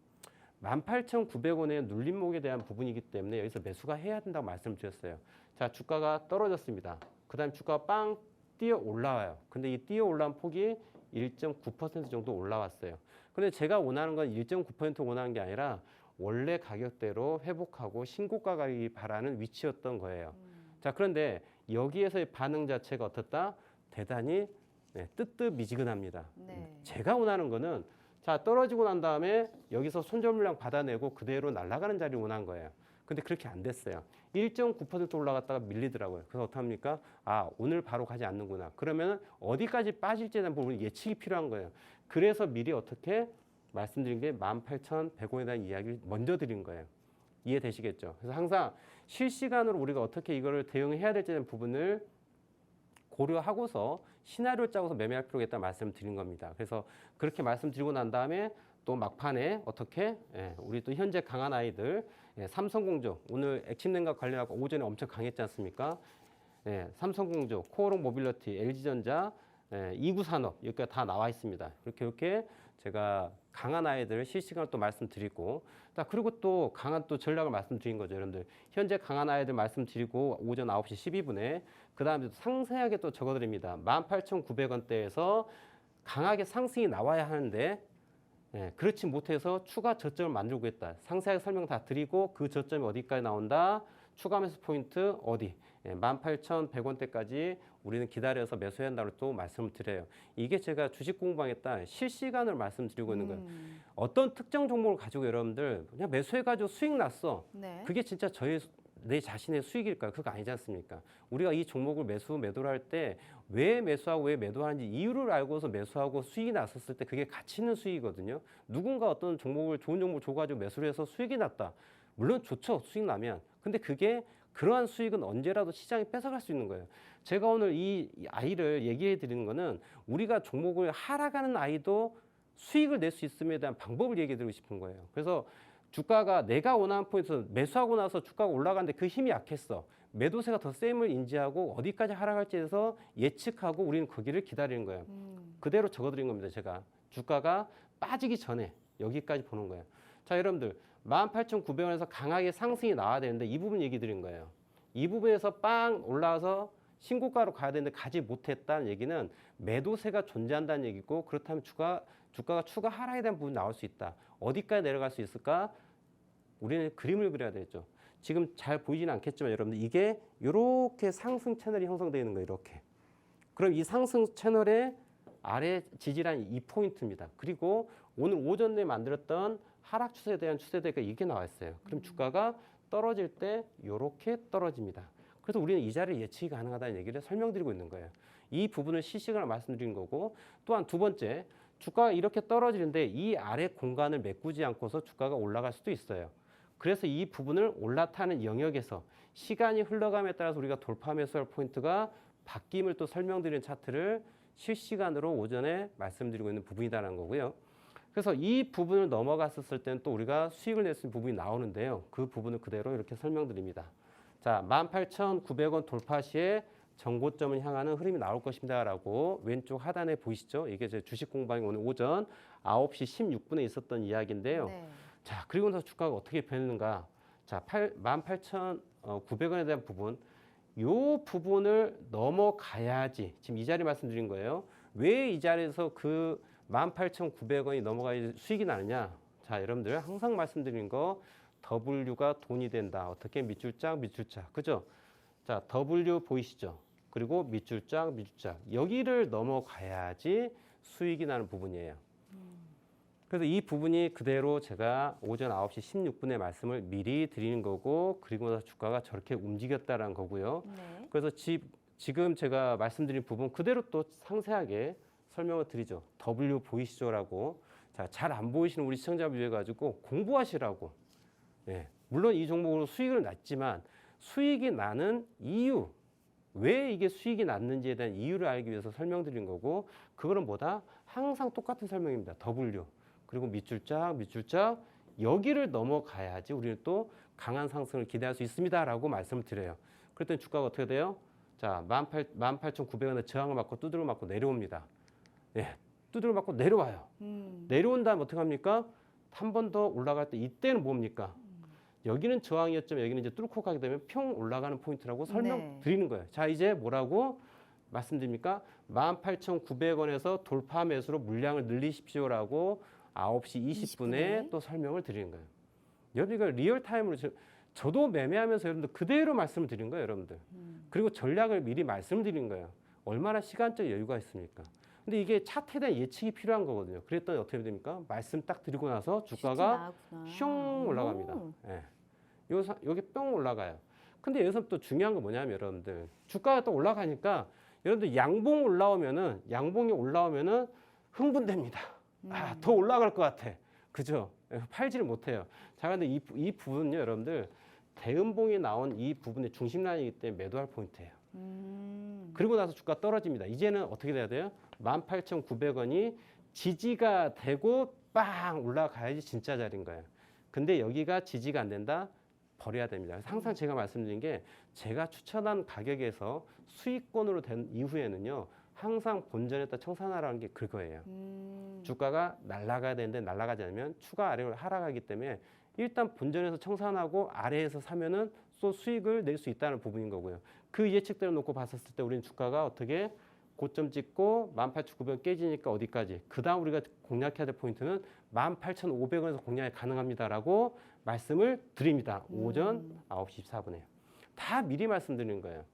18,900원의 눌림목에 대한 부분이기 때문에 여기서 매수가 해야 된다고 말씀드렸어요. 자, 주가가 떨어졌습니다. 그 다음에 주가가 빵 뛰어 올라와요. 근데 이 뛰어 올라온 폭이 1.9% 정도 올라왔어요. 근데 제가 원하는 건 1.9% 원하는 게 아니라 원래 가격대로 회복하고 신고가 가기 바라는 위치였던 거예요. 자, 그런데 여기에서의 반응 자체가 어떻다? 대단히 뜨뜻미지근합니다. 네. 제가 원하는 거는 자 떨어지고 난 다음에 여기서 손절 물량 받아내고 그대로 날아가는 자리를 원한 거예요. 근데 그렇게 안 됐어요. 1.9% 올라갔다가 밀리더라고요. 그래서 어떡합니까? 아, 오늘 바로 가지 않는구나. 그러면 어디까지 빠질지에 대한 부분 예측이 필요한 거예요. 그래서 미리 어떻게 말씀드린 게 18,100원에 대한 이야기를 먼저 드린 거예요. 이해되시겠죠? 그래서 항상 실시간으로 우리가 어떻게 이거를 대응해야 될지에 대한 부분을 고려하고서 시나리오를 짜고서 매매할 필요가 있다는 말씀을 드린 겁니다. 그래서 그렇게 말씀드리고 난 다음에 또 막판에 어떻게 우리 또 현재 강한 아이들 삼성공조 오늘 액침냉각 관련하고 오전에 엄청 강했지 않습니까? 삼성공조, 코오롱 모빌리티, LG전자, 이구산업 여기가 다 나와 있습니다. 이렇게 제가 강한 아이들 실시간으로 또 말씀드리고 그리고 또 강한 또 전략을 말씀드린 거죠. 여러분들 현재 강한 아이들 말씀드리고 오전 9시 12분에 그 다음에 또 상세하게 또 적어드립니다. 18,900원대에서 강하게 상승이 나와야 하는데 그렇지 못해서 추가 저점을 만들고 있다. 상세하게 설명 다 드리고 그 저점이 어디까지 나온다. 추가 매수 포인트 어디 18,100원대까지 우리는 기다려서 매수해야 한다고 또 말씀을 드려요. 이게 제가 주식 공부방에 따라 실시간으로 말씀드리고 있는 거예요. 어떤 특정 종목을 가지고 여러분들 그냥 매수해가지고 수익 났어. 네. 그게 진짜 내 자신의 수익일까요? 그거 아니지 않습니까? 우리가 이 종목을 매도를 할 때 왜 매수하고 왜 매도하는지 이유를 알고서 매수하고 수익이 났었을 때 그게 가치 있는 수익이거든요. 누군가 어떤 종목을 좋은 종목을 줘가지고 매수를 해서 수익이 났다. 물론 좋죠. 수익 나면. 근데 그게 그러한 수익은 언제라도 시장이 뺏어갈 수 있는 거예요. 제가 오늘 이 아이를 얘기해 드리는 거는 우리가 종목을 하락하는 아이도 수익을 낼 수 있음에 대한 방법을 얘기해 드리고 싶은 거예요. 그래서 주가가 내가 원하는 포인트에서 매수하고 나서 주가가 올라가는데 그 힘이 약했어. 매도세가 더 셈을 인지하고 어디까지 하락할지에 대해서 예측하고 우리는 거기를 기다리는 거예요. 그대로 적어드린 겁니다. 제가 주가가 빠지기 전에 여기까지 보는 거예요. 자, 여러분들 18,900원에서 강하게 상승이 나와야 되는데 이 부분 얘기 드린 거예요. 이 부분에서 빵 올라와서 신고가로 가야 되는데 가지 못했다는 얘기는 매도세가 존재한다는 얘기고, 그렇다면 주가가 추가 하락에 대한 부분이 나올 수 있다. 어디까지 내려갈 수 있을까? 우리는 그림을 그려야 되겠죠. 지금 잘 보이지는 않겠지만 여러분들 이게 이렇게 상승 채널이 형성되어 있는 거예요. 이렇게. 그럼 이 상승 채널의 아래 지지라인이 이 포인트입니다. 그리고 오늘 오전 내에 만들었던 하락 추세에 대한 추세대가 이게 나와 있어요. 그럼 주가가 떨어질 때 이렇게 떨어집니다. 그래서 우리는 이 자리를 예측이 가능하다는 얘기를 설명드리고 있는 거예요. 이 부분을 실시간으로 말씀드린 거고, 또한 두 번째, 주가가 이렇게 떨어지는데 이 아래 공간을 메꾸지 않고서 주가가 올라갈 수도 있어요. 그래서 이 부분을 올라타는 영역에서 시간이 흘러감에 따라서 우리가 돌파 매수할 포인트가 바뀜을 또 설명드리는 차트를 실시간으로 오전에 말씀드리고 있는 부분이다라는 거고요. 그래서 이 부분을 넘어갔었을 때는 또 우리가 수익을 낼 수 있는 부분이 나오는데요. 그 부분을 그대로 이렇게 설명드립니다. 자, 18,900원 돌파 시에 전고점을 향하는 흐름이 나올 것입니다라고 왼쪽 하단에 보이시죠? 이게 제 주식 공방이 오늘 오전 9시 16분에 있었던 이야기인데요. 네. 자, 그리고 나서 주가가 어떻게 변했는가? 자, 18,900원에 대한 부분, 요 부분을 넘어가야지. 지금 이 자리 말씀드린 거예요. 왜 이 자리에서 그 18,900원이 넘어가야 수익이 나느냐? 자, 여러분들 항상 말씀드린 거 W가 돈이 된다. 어떻게? 밑줄짝, 밑줄짝. 그죠? 자, W 보이시죠? 그리고 밑줄짝, 밑줄짝. 여기를 넘어가야지 수익이 나는 부분이에요. 그래서 이 부분이 그대로 제가 오전 9시 16분에 말씀을 미리 드리는 거고, 그리고 나서 주가가 저렇게 움직였다라는 거고요. 네. 그래서 지금 제가 말씀드린 부분 그대로 또 상세하게 설명을 드리죠. W 보이시죠라고. 자, 잘 안 보이시는 우리 시청자분 위해 가지고 공부하시라고. 예. 물론 이 종목으로 수익을 났지만 수익이 나는 이유, 왜 이게 수익이 났는지에 대한 이유를 알기 위해서 설명드린 거고, 그거는 뭐다? 항상 똑같은 설명입니다. W. 그리고 밑줄짝, 밑줄짝, 여기를 넘어가야지 우리는 또 강한 상승을 기대할 수 있습니다라고 말씀을 드려요. 그랬더니 주가가 어떻게 돼요? 자, 18,900원에 저항을 맞고 두드려 맞고 내려옵니다. 예, 두드려 맞고 내려와요. 내려온 다음 어떻게 합니까? 한 번 더 올라갈 때 이때는 뭡니까? 여기는 저항이었지만 여기는 이제 뚫고 가게 되면 평 올라가는 포인트라고 설명드리는 거예요. 자, 이제 뭐라고 말씀드립니까? 18,900원에서 돌파 매수로 물량을 늘리십시오라고 9시 20분에 또 설명을 드리는 거예요. 여기가 리얼타임으로 저도 매매하면서 여러분들 그대로 말씀을 드린 거예요, 여러분들. 그리고 전략을 미리 말씀드린 거예요. 얼마나 시간적 여유가 있습니까? 근데 이게 차트에 대한 예측이 필요한 거거든요. 그랬더니 어떻게 됩니까? 말씀 딱 드리고 나서 주가가 슝 올라갑니다. 예. 여기 뿅 올라가요. 근데 여기서 또 중요한 건 뭐냐면 여러분들, 주가가 또 올라가니까 여러분들 양봉이 올라오면은 흥분됩니다. 아, 더 올라갈 것 같아. 그죠? 팔지를 못해요. 자, 근데 이 부분은요, 여러분들, 대음봉이 나온 이 부분의 중심 라인이기 때문에 매도할 포인트예요. 그리고 나서 주가 떨어집니다. 이제는 어떻게 돼야 돼요? 18,900원이 지지가 되고 빵 올라가야지 진짜 자리인 거예요. 근데 여기가 지지가 안 된다? 버려야 됩니다. 그래서 항상 제가 말씀드린 게, 제가 추천한 가격에서 수익권으로 된 이후에는요, 항상 본전에다 청산하라는 게 그거예요. 주가가 날아가야 되는데 날아가지 않으면 추가 아래로 하락하기 때문에 일단 본전에서 청산하고 아래에서 사면은 또 수익을 낼 수 있다는 부분인 거고요. 그 예측대로 놓고 봤었을 때 우리는 주가가 어떻게 고점 찍고 18,900원 깨지니까 어디까지? 그 다음 우리가 공략해야 될 포인트는 18,500원에서 공략이 가능합니다라고 말씀을 드립니다. 오전 9시 14분에. 다 미리 말씀드리는 거예요.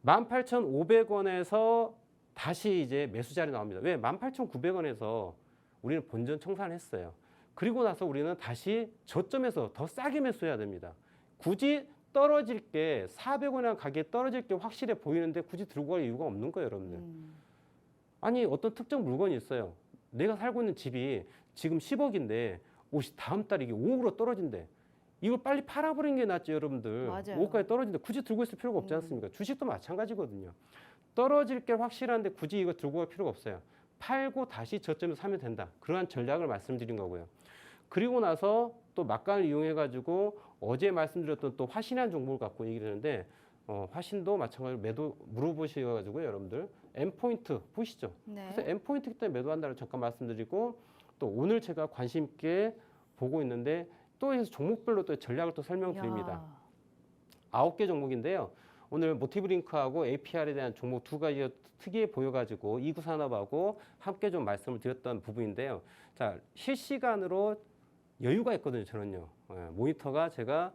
18,500원에서 다시 이제 매수 자리 나옵니다. 왜? 18,900원에서 우리는 본전 청산을 했어요. 그리고 나서 우리는 다시 저점에서 더 싸게 매수해야 됩니다. 굳이 떨어질 게 400원이나 가격에 떨어질 게 확실해 보이는데 굳이 들고 갈 이유가 없는 거예요, 여러분들. 아니, 어떤 특정 물건이 있어요. 내가 살고 있는 집이 지금 10억인데 다음 달 이게 5억으로 떨어진대. 이걸 빨리 팔아버리는 게 낫죠, 여러분들. 맞아요. 5억까지 떨어진다. 굳이 들고 있을 필요가 없지 않습니까? 주식도 마찬가지거든요. 떨어질 게 확실한데 굳이 이거 들고 갈 필요가 없어요. 팔고 다시 저점에서 사면 된다. 그러한 전략을 말씀드린 거고요. 그리고 나서 또 막간을 이용해가지고 어제 말씀드렸던 또 화신한 종목을 갖고 얘기를 했는데 화신도 마찬가지로 매도 물어보셔가지고 여러분들 M포인트 보시죠. 네. 그래서 M포인트기 때문에 매도한다고 잠깐 말씀드리고 또 오늘 제가 관심 있게 보고 있는데 또 해서 종목별로 또 전략을 또 설명드립니다. 야. 9개 종목인데요. 오늘 모티브링크하고 APR에 대한 종목 두 가지가 특이해 보여가지고 이구산업하고 함께 좀 말씀을 드렸던 부분인데요. 자, 실시간으로 여유가 있거든요, 저는요. 모니터가 제가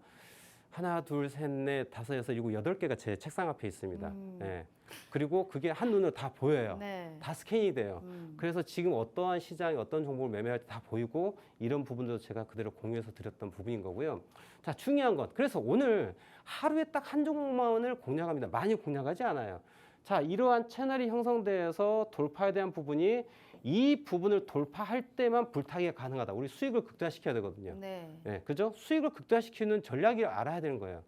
하나, 둘, 셋, 넷, 다섯, 여섯, 일곱, 8개가 제 책상 앞에 있습니다. 예. 그리고 그게 한눈으로 다 보여요. 네. 다 스캔이 돼요. 그래서 지금 어떠한 시장이 어떤 종목을 매매할지 다 보이고 이런 부분도 제가 그대로 공유해서 드렸던 부분인 거고요. 자, 중요한 건 그래서 오늘 하루에 딱 한 종목만을 공략합니다. 많이 공략하지 않아요. 자, 이러한 채널이 형성돼서 돌파에 대한 부분이 이 부분을 돌파할 때만 불타기가 가능하다. 우리 수익을 극대화시켜야 되거든요. 네. 네, 그죠? 수익을 극대화시키는 전략을 알아야 되는 거예요.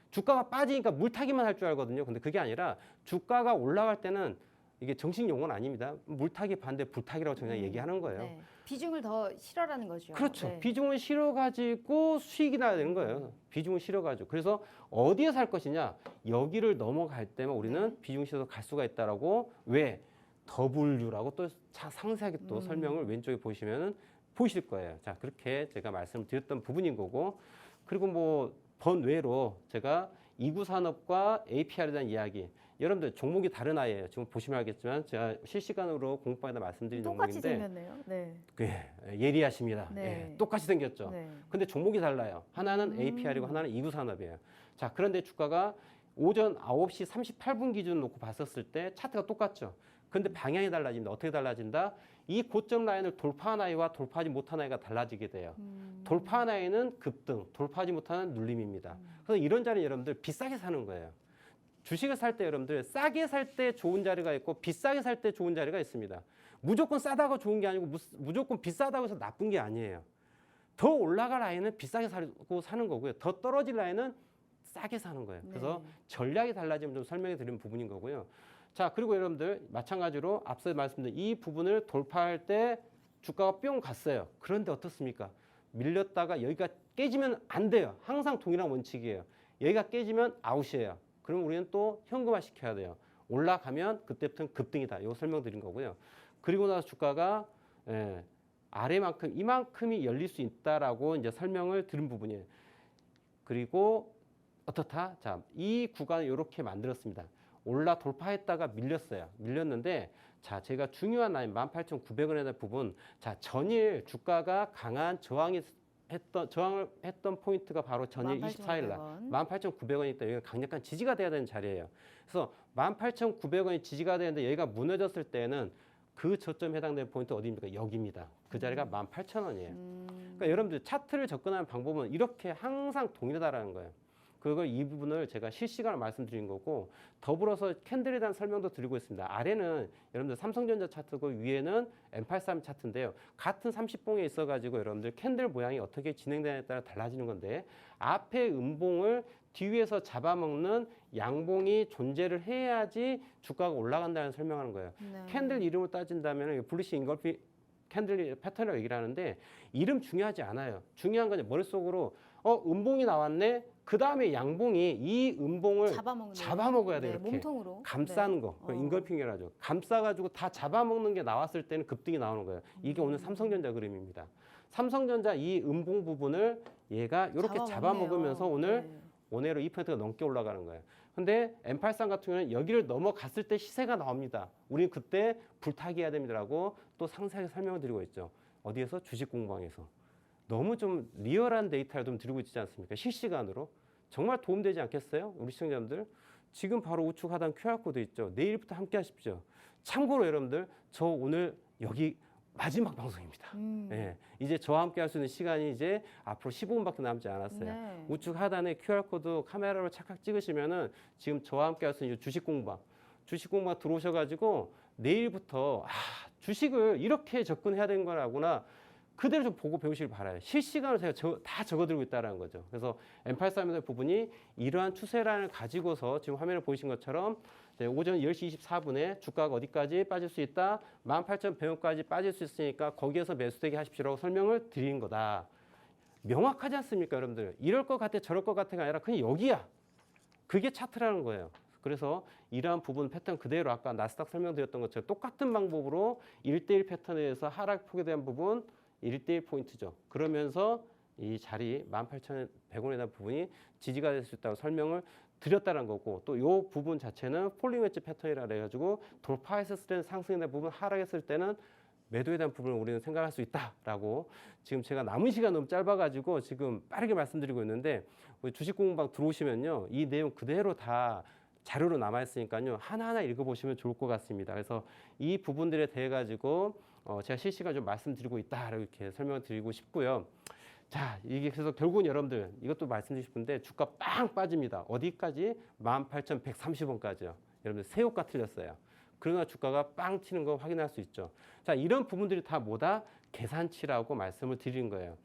주가가 빠지니까 물타기만 할 줄 알거든요. 근데 그게 아니라 주가가 올라갈 때는 이게 정식 용어는 아닙니다. 물타기 반대 불타기라고 그냥 얘기하는 거예요. 네. 비중을 더 실어라는 거죠. 그렇죠. 네. 비중을 실어가지고 수익이 나야 되는 거예요. 비중을 실어가지고. 그래서 어디에 살 것이냐? 여기를 넘어갈 때만 우리는 비중 실어서 갈 수가 있다라고. 왜? W라고 또 상세하게 또 설명을 왼쪽에 보시면은 보이실 거예요. 자, 그렇게 제가 말씀을 드렸던 부분인 거고. 그리고 뭐 번외로 제가 이구산업과 APR에 대한 이야기. 여러분들 종목이 다른 아이예요. 지금 보시면 알겠지만 제가 실시간으로 공부방에다 말씀드린 똑같이 종목인데 생겼네요. 네. 예리하십니다. 네. 예, 똑같이 생겼죠. 네. 근데 종목이 달라요. 하나는 APR이고 하나는 이구산업이에요. 자, 그런데 주가가 오전 9시 38분 기준 놓고 봤었을 때 차트가 똑같죠. 근데 방향이 달라진다. 어떻게 달라진다? 이 고점 라인을 돌파한 아이와 돌파하지 못한 아이가 달라지게 돼요. 돌파한 아이는 급등, 돌파하지 못하는 눌림입니다. 그래서 이런 자리는 여러분들 비싸게 사는 거예요. 주식을 살 때 여러분들 싸게 살 때 좋은 자리가 있고 비싸게 살 때 좋은 자리가 있습니다. 무조건 싸다고 좋은 게 아니고 무조건 비싸다고 해서 나쁜 게 아니에요. 더 올라갈 라인은 비싸게 사고 사는 거고요. 더 떨어질 라인은 싸게 사는 거예요. 그래서 전략이 달라지면 좀 설명해 드리는 부분인 거고요. 자, 그리고 여러분들 마찬가지로 앞서 말씀드린 이 부분을 돌파할 때 주가가 뿅 갔어요. 그런데 어떻습니까? 밀렸다가 여기가 깨지면 안 돼요. 항상 동일한 원칙이에요. 여기가 깨지면 아웃이에요. 그럼 우리는 또 현금화 시켜야 돼요. 올라가면 그때부터는 급등이다. 이거 설명드린 거고요. 그리고 나서 주가가 아래만큼 이만큼이 열릴 수 있다라고 이제 설명을 드린 부분이에요. 그리고 어떻다? 자, 이 구간을 이렇게 만들었습니다. 올라 돌파했다가 밀렸어요. 밀렸는데 자, 제가 중요한 라인 18,900원에 대한 부분. 자, 전일 주가가 강한 저항을 했던 포인트가 바로 전일 24일 날 18,900원이 있다. 여기가 강력한 지지가 돼야 되는 자리예요. 그래서 18,900원이 지지가 되는데 여기가 무너졌을 때는 그 저점에 해당되는 포인트 어디입니까? 여기입니다. 그 자리가 18,000원이에요. 그러니까 여러분들 차트를 접근하는 방법은 이렇게 항상 동일하다라는 거예요. 그걸 이 부분을 제가 실시간으로 말씀드린 거고 더불어서 캔들에 대한 설명도 드리고 있습니다. 아래는 여러분들 삼성전자 차트고 위에는 M83 차트인데요. 같은 30봉에 있어가지고 여러분들 캔들 모양이 어떻게 진행되느냐에 따라 달라지는 건데 앞에 음봉을 뒤에서 잡아먹는 양봉이 존재를 해야지 주가가 올라간다는 설명하는 거예요. 네. 캔들 이름을 따진다면 블리시 인걸피 캔들 패턴이라고 얘기를 하는데 이름 중요하지 않아요. 중요한 건 머릿속으로 음봉이 나왔네. 그 다음에 양봉이 이 음봉을 잡아먹어야 돼요. 이렇게 몸통으로 감싸는 거. 인걸핑이라고 하죠. 감싸가지고 다 잡아먹는 게 나왔을 때는 급등이 나오는 거예요. 이게 오늘 삼성전자 그림입니다. 삼성전자 이 음봉 부분을 얘가 이렇게 잡아먹으면서 오늘 원외로 2%가 넘게 올라가는 거예요. 근데 M83 같은 경우는 여기를 넘어갔을 때 시세가 나옵니다. 우리는 그때 불타기 해야 됩니다라고 또 상세하게 설명을 드리고 있죠. 어디에서? 주식 공방에서. 너무 좀 리얼한 데이터를 좀 드리고 있지 않습니까? 실시간으로. 정말 도움되지 않겠어요? 우리 시청자분들. 지금 바로 우측 하단 QR코드 있죠. 내일부터 함께 하십시오. 참고로 여러분들 저 오늘 여기 마지막 방송입니다. 네, 이제 저와 함께 할 수 있는 시간이 이제 앞으로 15분밖에 남지 않았어요. 네. 우측 하단에 QR코드 카메라로 착각 찍으시면은 지금 저와 함께 할 수 있는 주식 공방 들어오셔가지고 내일부터 주식을 이렇게 접근해야 되는 거라구나. 그대로 좀 보고 배우시길 바라요. 실시간으로 제가 다 적어드리고 있다는 거죠. 그래서 M831 부분이 이러한 추세란을 가지고서 지금 화면을 보이신 것처럼 오전 10시 24분에 주가가 어디까지 빠질 수 있다? 18,100원까지 빠질 수 있으니까 거기에서 매수되게 하십시오라고 설명을 드린 거다. 명확하지 않습니까, 여러분들? 이럴 것 같아, 저럴 것 같아가 아니라 그냥 여기야. 그게 차트라는 거예요. 그래서 이러한 부분 패턴 그대로 아까 나스닥 설명드렸던 것처럼 똑같은 방법으로 1대1 패턴에 의해서 하락폭에 대한 부분 1대1 포인트죠. 그러면서 이 자리 18,100원에 대한 부분이 지지가 될 수 있다고 설명을 드렸다는 거고 또 이 부분 자체는 폴링 웨지 패턴이라 그래가지고 돌파했을 때는 상승에 대한 부분, 하락했을 때는 매도에 대한 부분을 우리는 생각할 수 있다라고 지금 제가 남은 시간 너무 짧아가지고 지금 빠르게 말씀드리고 있는데 우리 주식 공부방 들어오시면요 이 내용 그대로 다 자료로 남아 있으니까요 하나하나 읽어보시면 좋을 것 같습니다. 그래서 이 부분들에 대해 가지고 제가 실시간 좀 말씀드리고 있다 이렇게 설명을 드리고 싶고요. 자, 이게 그래서 결국은 여러분들 이것도 말씀드리고 싶은데 주가 빵 빠집니다. 어디까지? 18,130원까지요. 여러분들 새우가 틀렸어요. 그러나 주가가 빵 튀는 거 확인할 수 있죠. 자, 이런 부분들이 다 뭐다? 계산치라고 말씀을 드리는 거예요.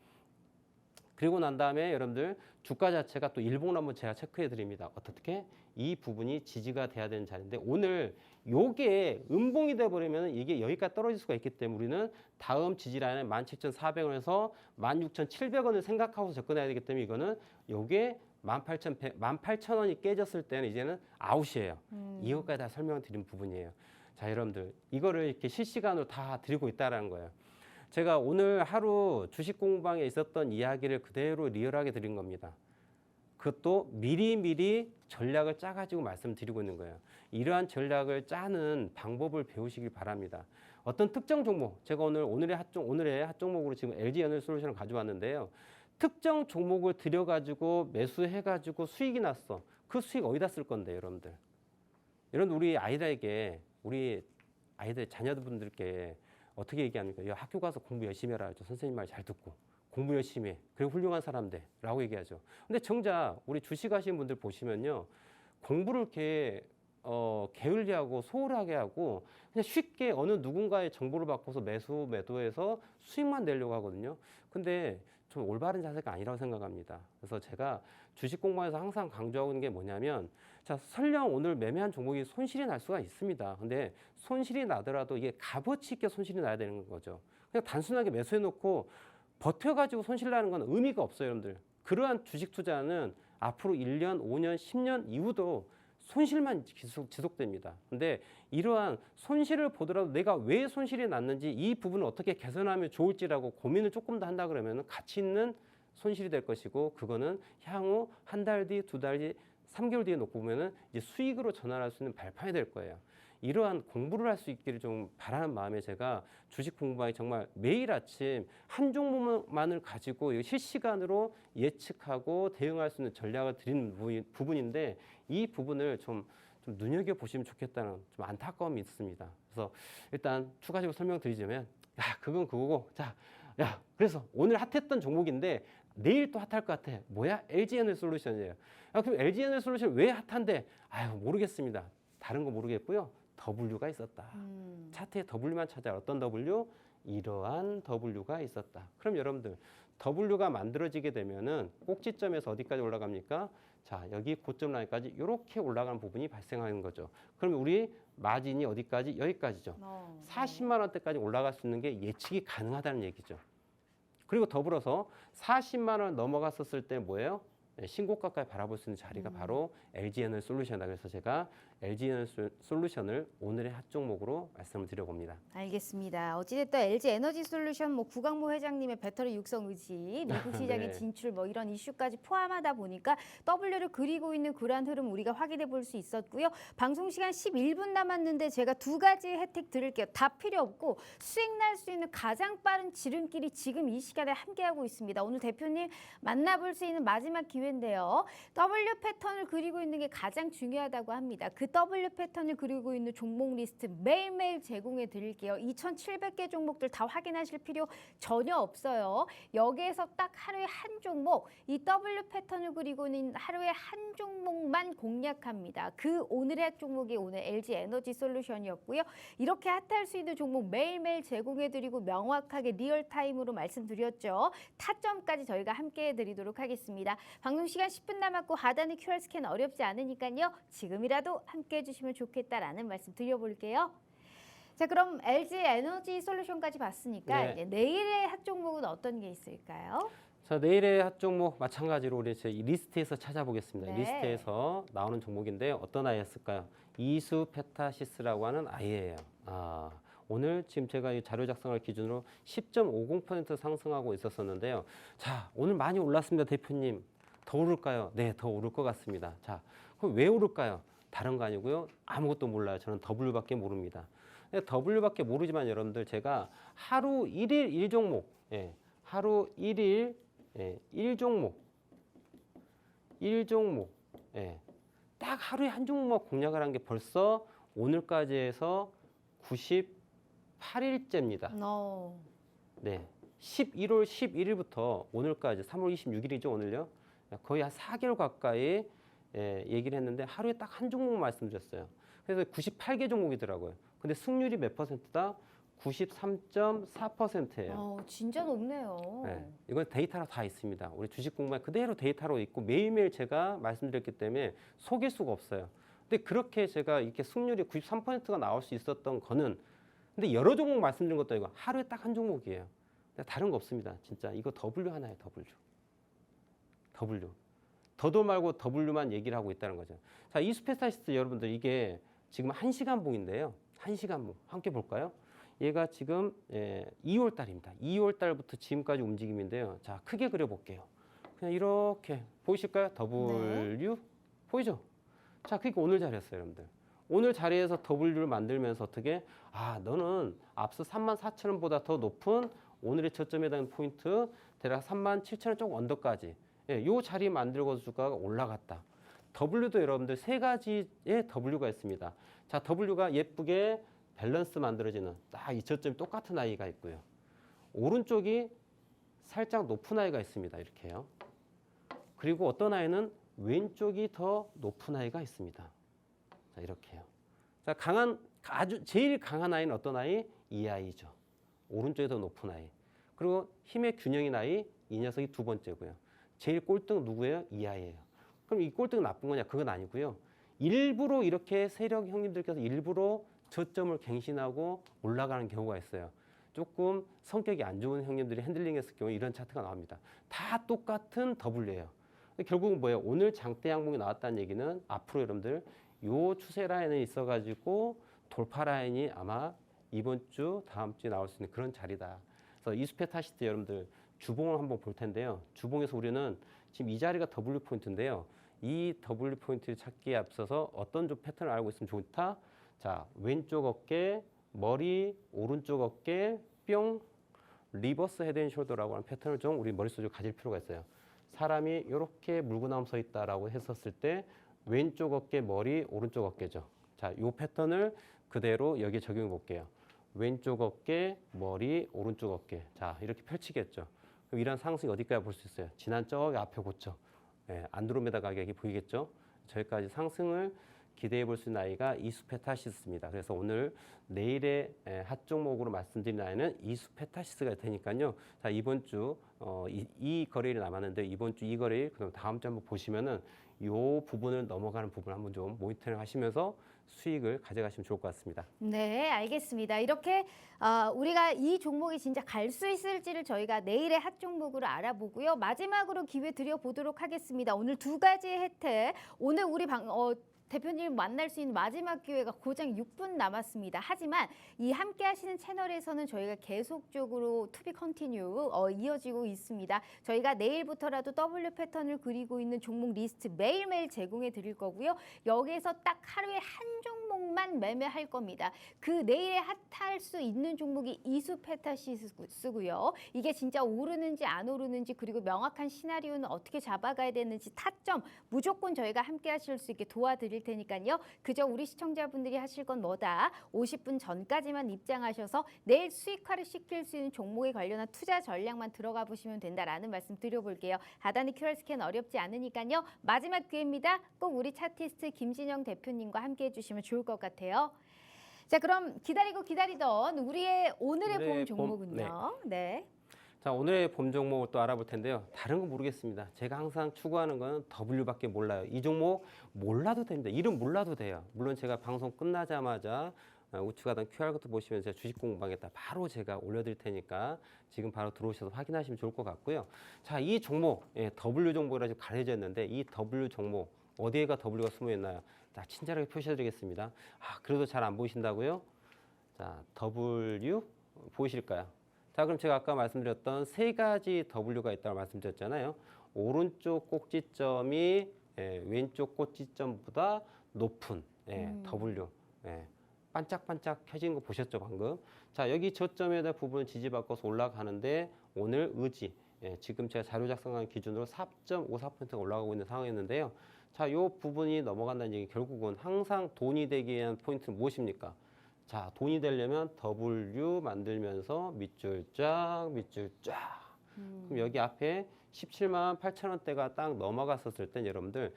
그리고 난 다음에 여러분들 주가 자체가 또 일봉을 한번 제가 체크해 드립니다. 어떻게? 이 부분이 지지가 돼야 되는 자리인데 오늘 요게 음봉이 돼 버리면 이게 여기까지 떨어질 수가 있기 때문에 우리는 다음 지지 라인은 17,400원에서 16,700원을 생각하고 접근해야 되기 때문에 이거는 요게 18,000원이 깨졌을 때는 이제는 아웃이에요. 이것까지 다 설명을 드린 부분이에요. 자, 여러분들 이거를 이렇게 실시간으로 다 드리고 있다라는 거예요. 제가 오늘 하루 주식 공방에 있었던 이야기를 그대로 리얼하게 드린 겁니다. 그것도 미리미리 전략을 짜가지고 말씀드리고 있는 거예요. 이러한 전략을 짜는 방법을 배우시길 바랍니다. 어떤 특정 종목, 제가 오늘의 핫 종목으로 지금 LG에너지솔루션을 가져왔는데요. 특정 종목을 들여가지고 매수해가지고 수익이 났어. 그 수익 어디다 쓸 건데, 여러분들? 여러분, 우리 아이들 자녀분들께 어떻게 얘기합니까? 야, 학교 가서 공부 열심히 해라. 선생님 말 잘 듣고. 공부 열심히 해. 그리고 훌륭한 사람 돼. 라고 얘기하죠. 근데 정작 우리 주식하시는 분들 보시면요. 공부를 이렇게 게을리하고 소홀하게 하고 그냥 쉽게 어느 누군가의 정보를 받고서 매도해서 수익만 내려고 하거든요. 근데 좀 올바른 자세가 아니라고 생각합니다. 그래서 제가 주식 공부에서 항상 강조하고 있는 게 뭐냐면 자, 설령 오늘 매매한 종목이 손실이 날 수가 있습니다. 근데 손실이 나더라도 이게 값어치 있게 손실이 나야 되는 거죠. 그냥 단순하게 매수해 놓고 버텨가지고 손실 나는 건 의미가 없어요, 여러분들. 그러한 주식 투자는 앞으로 1년, 5년, 10년 이후도 손실만 지속됩니다. 근데 이러한 손실을 보더라도 내가 왜 손실이 났는지 이 부분을 어떻게 개선하면 좋을지라고 고민을 조금 더 한다 그러면 가치 있는 손실이 될 것이고 그거는 향후 한 달 뒤, 두 달 뒤, 3개월 뒤에 놓고 보면은 이제 수익으로 전환할 수 있는 발판이 될 거예요. 이러한 공부를 할 수 있기를 좀 바라는 마음에 제가 주식 공부방에 정말 매일 아침 한 종목만을 가지고 실시간으로 예측하고 대응할 수 있는 전략을 드리는 부분인데 이 부분을 좀 눈여겨보시면 좋겠다는 좀 안타까움이 있습니다. 그래서 일단 추가적으로 설명드리자면 야, 그건 그거고 자, 야, 그래서 오늘 핫했던 종목인데 내일 또 핫할 것 같아. 뭐야? LG에너지솔루션이에요. 아, 그럼 LG에너지솔루션 왜 핫한데? 아유, 모르겠습니다. 다른 거 모르겠고요. W가 있었다. 차트에 W만 찾아요. 어떤 W? 이러한 W가 있었다. 그럼 여러분들 W가 만들어지게 되면은 꼭지점에서 어디까지 올라갑니까? 자, 여기 고점 라인까지 이렇게 올라가는 부분이 발생하는 거죠. 그러면 우리 마진이 어디까지? 여기까지죠. 40만 원대까지 올라갈 수 있는 게 예측이 가능하다는 얘기죠. 그리고 더불어서 40만 원 넘어갔었을 때 뭐예요? 신고가까지 바라볼 수 있는 자리가 바로 LG에너지솔루션이다. 그래서 제가 LG에너지솔루션을 오늘의 핫 종목으로 말씀을 드려봅니다. 알겠습니다. 어찌됐든 LG에너지솔루션 구광모 회장님의 배터리 육성 의지, 미국 시장의 네. 진출 이런 이슈까지 포함하다 보니까 W를 그리고 있는 그러한 흐름 우리가 확인해 볼 수 있었고요. 방송 시간 11분 남았는데 제가 두 가지 혜택 드릴게요. 다 필요 없고 수익 날 수 있는 가장 빠른 지름길이 지금 이 시간에 함께하고 있습니다. 오늘 대표님 만나볼 수 있는 마지막 기회 기회인데요. W 패턴을 그리고 있는 게 가장 중요하다고 합니다. 그 W 패턴을 그리고 있는 종목 리스트 매일매일 제공해 드릴게요. 2,700개 종목들 다 확인하실 필요 전혀 없어요. 여기에서 딱 하루에 한 종목, 이 W 패턴을 그리고 있는 하루에 한 종목만 공략합니다. 그 오늘의 핫 종목이 오늘 LG 에너지 솔루션이었고요. 이렇게 핫할 수 있는 종목 매일매일 제공해 드리고 명확하게 리얼타임으로 말씀드렸죠. 타점까지 저희가 함께 해드리도록 하겠습니다. 방송 시간 10분 남았고 하단의 QR 스캔 어렵지 않으니까요. 지금이라도 함께 해주시면 좋겠다라는 말씀 드려볼게요. 자, 그럼 LG 에너지 솔루션까지 봤으니까 네. 이제 내일의 핫 종목은 어떤 게 있을까요? 자, 내일의 핫 종목 마찬가지로 우리 제 리스트에서 찾아보겠습니다. 네. 리스트에서 나오는 종목인데요. 어떤 아이였을까요? 이수페타시스라고 하는 아이예요. 오늘 지금 제가 이 자료 작성을 기준으로 10.50% 상승하고 있었었는데요. 자, 오늘 많이 올랐습니다, 대표님. 더 오를까요? 네, 더 오를 것 같습니다. 자, 그럼 왜 오를까요? 다른 거 아니고요. 아무것도 몰라요. 저는 W밖에 모릅니다. W밖에 모르지만 여러분들 제가 하루 1일 1종목, 하루 1일 1종목, 딱 하루에 한 종목만 공략을 한 게 벌써 오늘까지 해서 98일째입니다. 네, 11월 11일부터 오늘까지 3월 26일이죠, 오늘요. 거의 한 4개월 가까이 얘기를 했는데 하루에 딱 한 종목 말씀드렸어요. 그래서 98개 종목이더라고요. 근데 승률이 몇 퍼센트다? 93.4%예요. 진짜 높네요. 네, 이건 데이터로 다 있습니다. 우리 주식 공부에 그대로 데이터로 있고 매일매일 제가 말씀드렸기 때문에 속일 수가 없어요. 근데 그렇게 제가 이렇게 승률이 93%가 나올 수 있었던 거는 근데 여러 종목 말씀드린 것도 아니고 하루에 딱 한 종목이에요. 다른 거 없습니다. 진짜 이거 W 하나예요. W. 더도 말고 W만 얘기를 하고 있다는 거죠. 자, 이수페타시스 여러분들 이게 지금 1시간 봉인데요. 1시간 봉 함께 볼까요? 얘가 지금 2월 달입니다. 2월 달부터 지금까지 움직임인데요. 자, 크게 그려볼게요. 그냥 이렇게 보이실까요? W 네. 보이죠? 자, 그러니까 오늘 자리였어요, 여러분들. 오늘 자리에서 W를 만들면서 어떻게? 너는 앞서 34,000원보다 더 높은 오늘의 저점에 대한 포인트 대략 37,000원 조금 언더까지 요 자리 만들고 주가가 올라갔다. W도 여러분들 세 가지의 W가 있습니다. 자, W가 예쁘게 밸런스 만들어지는 딱 이 저점이 똑같은 아이가 있고요. 오른쪽이 살짝 높은 아이가 있습니다. 이렇게요. 그리고 어떤 아이는 왼쪽이 더 높은 아이가 있습니다. 자, 이렇게요. 자, 제일 강한 아이는 어떤 아이? 이 아이죠. 오른쪽이 더 높은 아이. 그리고 힘의 균형인 아이, 이 녀석이 두 번째고요. 제일 꼴등 누구예요? 이 아이예요. 그럼 이 꼴등 나쁜 거냐? 그건 아니고요. 일부러 이렇게 세력 형님들께서 일부러 저점을 갱신하고 올라가는 경우가 있어요. 조금 성격이 안 좋은 형님들이 핸들링했을 경우에 이런 차트가 나옵니다. 다 똑같은 W예요. 결국은 뭐예요? 오늘 장대 양봉이 나왔다는 얘기는 앞으로 여러분들 요 추세 라인에 있어가지고 돌파 라인이 아마 이번 주, 다음 주에 나올 수 있는 그런 자리다. 그래서 이수페타시스 여러분들 주봉을 한번 볼 텐데요. 주봉에서 우리는 지금 이 자리가 W 포인트인데요. 이 W 포인트를 찾기에 앞서서 어떤 좀 패턴을 알고 있으면 좋다. 자, 왼쪽 어깨, 머리, 오른쪽 어깨, 뿅, 리버스 헤드 앤 숄더라고 하는 패턴을 좀 우리 머릿속에 가질 필요가 있어요. 사람이 이렇게 물구나무 서 있다라고 했었을 때 왼쪽 어깨, 머리, 오른쪽 어깨죠. 자, 이 패턴을 그대로 여기에 적용해 볼게요. 왼쪽 어깨, 머리, 오른쪽 어깨. 자, 이렇게 펼치겠죠. 그럼 이런 상승이 어디까지 볼 수 있어요? 지난 저기 앞에 고쳐. 안드로메다 가격이 보이겠죠? 저기까지 상승을 기대해 볼 수 있는 아이가 이수페타시스입니다. 그래서 오늘 내일의 핫 종목으로 말씀드린 아이는 이수페타시스가 될 테니까요. 자, 이번 주 이 거래일이 남았는데 이번 주 이 거래일 그럼 다음 주 한번 보시면은 요 부분을 넘어가는 부분 한번 좀 모니터링 하시면서 수익을 가져가시면 좋을 것 같습니다. 네, 알겠습니다. 이렇게 우리가 이 종목이 진짜 갈 수 있을지를 저희가 내일의 핫 종목으로 알아보고요. 마지막으로 기회 드려보도록 하겠습니다. 오늘 두 가지의 혜택, 오늘 우리 대표님 만날 수 있는 마지막 기회가 고작 6분 남았습니다. 하지만 이 함께 하시는 채널에서는 저희가 계속적으로 투비 컨티뉴 이어지고 있습니다. 저희가 내일부터라도 W 패턴을 그리고 있는 종목 리스트 매일매일 제공해 드릴 거고요. 여기에서 딱 하루에 한 종목 종목만 매매할 겁니다. 그 내일에 핫할 수 있는 종목이 이수페타시스고요. 이게 진짜 오르는지 안 오르는지 그리고 명확한 시나리오는 어떻게 잡아가야 되는지 타점 무조건 저희가 함께 하실 수 있게 도와드릴 테니까요. 그저 우리 시청자분들이 하실 건 뭐다? 50분 전까지만 입장하셔서 내일 수익화를 시킬 수 있는 종목에 관련한 투자 전략만 들어가 보시면 된다라는 말씀 드려볼게요. 하단의 QR 스캔 어렵지 않으니까요. 마지막 기회입니다. 꼭 우리 차티스트 김진영 대표님과 함께 해주시면 좋을 것 같아요. 자, 그럼 기다리던 우리의 오늘의 봄 종목은요. 네. 자, 오늘의 봄 종목을 또 알아볼 텐데요. 다른 건 모르겠습니다. 제가 항상 추구하는 건 W밖에 몰라요. 이 종목 몰라도 됩니다. 이름 몰라도 돼요. 물론 제가 방송 끝나자마자 우측 하단 QR코드 보시면 제가 주식 공부방에다 바로 제가 올려드릴 테니까 지금 바로 들어오셔서 확인하시면 좋을 것 같고요. 자, 이 종목, W 종목이라 지금 가려져 있는데 이 W 종목 어디에가 W가 숨어 있나요? 자, 친절하게 표시해드리겠습니다. 그래도 잘 안 보이신다고요? 자, W 보이실까요? 자, 그럼 제가 아까 말씀드렸던 세 가지 W가 있다고 말씀드렸잖아요. 오른쪽 꼭지점이 왼쪽 꼭지점보다 높은 W. 반짝반짝 켜진 거 보셨죠, 방금? 자, 여기 저점에다 부분을 지지바꿔서 올라가는데 오늘 의지, 지금 제가 자료 작성한 기준으로 4.54%가 올라가고 있는 상황이었는데요. 자, 이 부분이 넘어간다는 얘기 결국은 항상 돈이 되기 위한 포인트는 무엇입니까? 자, 돈이 되려면 W 만들면서 밑줄 쫙, 밑줄 쫙. 그럼 여기 앞에 17만 8천 원대가 딱 넘어갔었을 땐 여러분들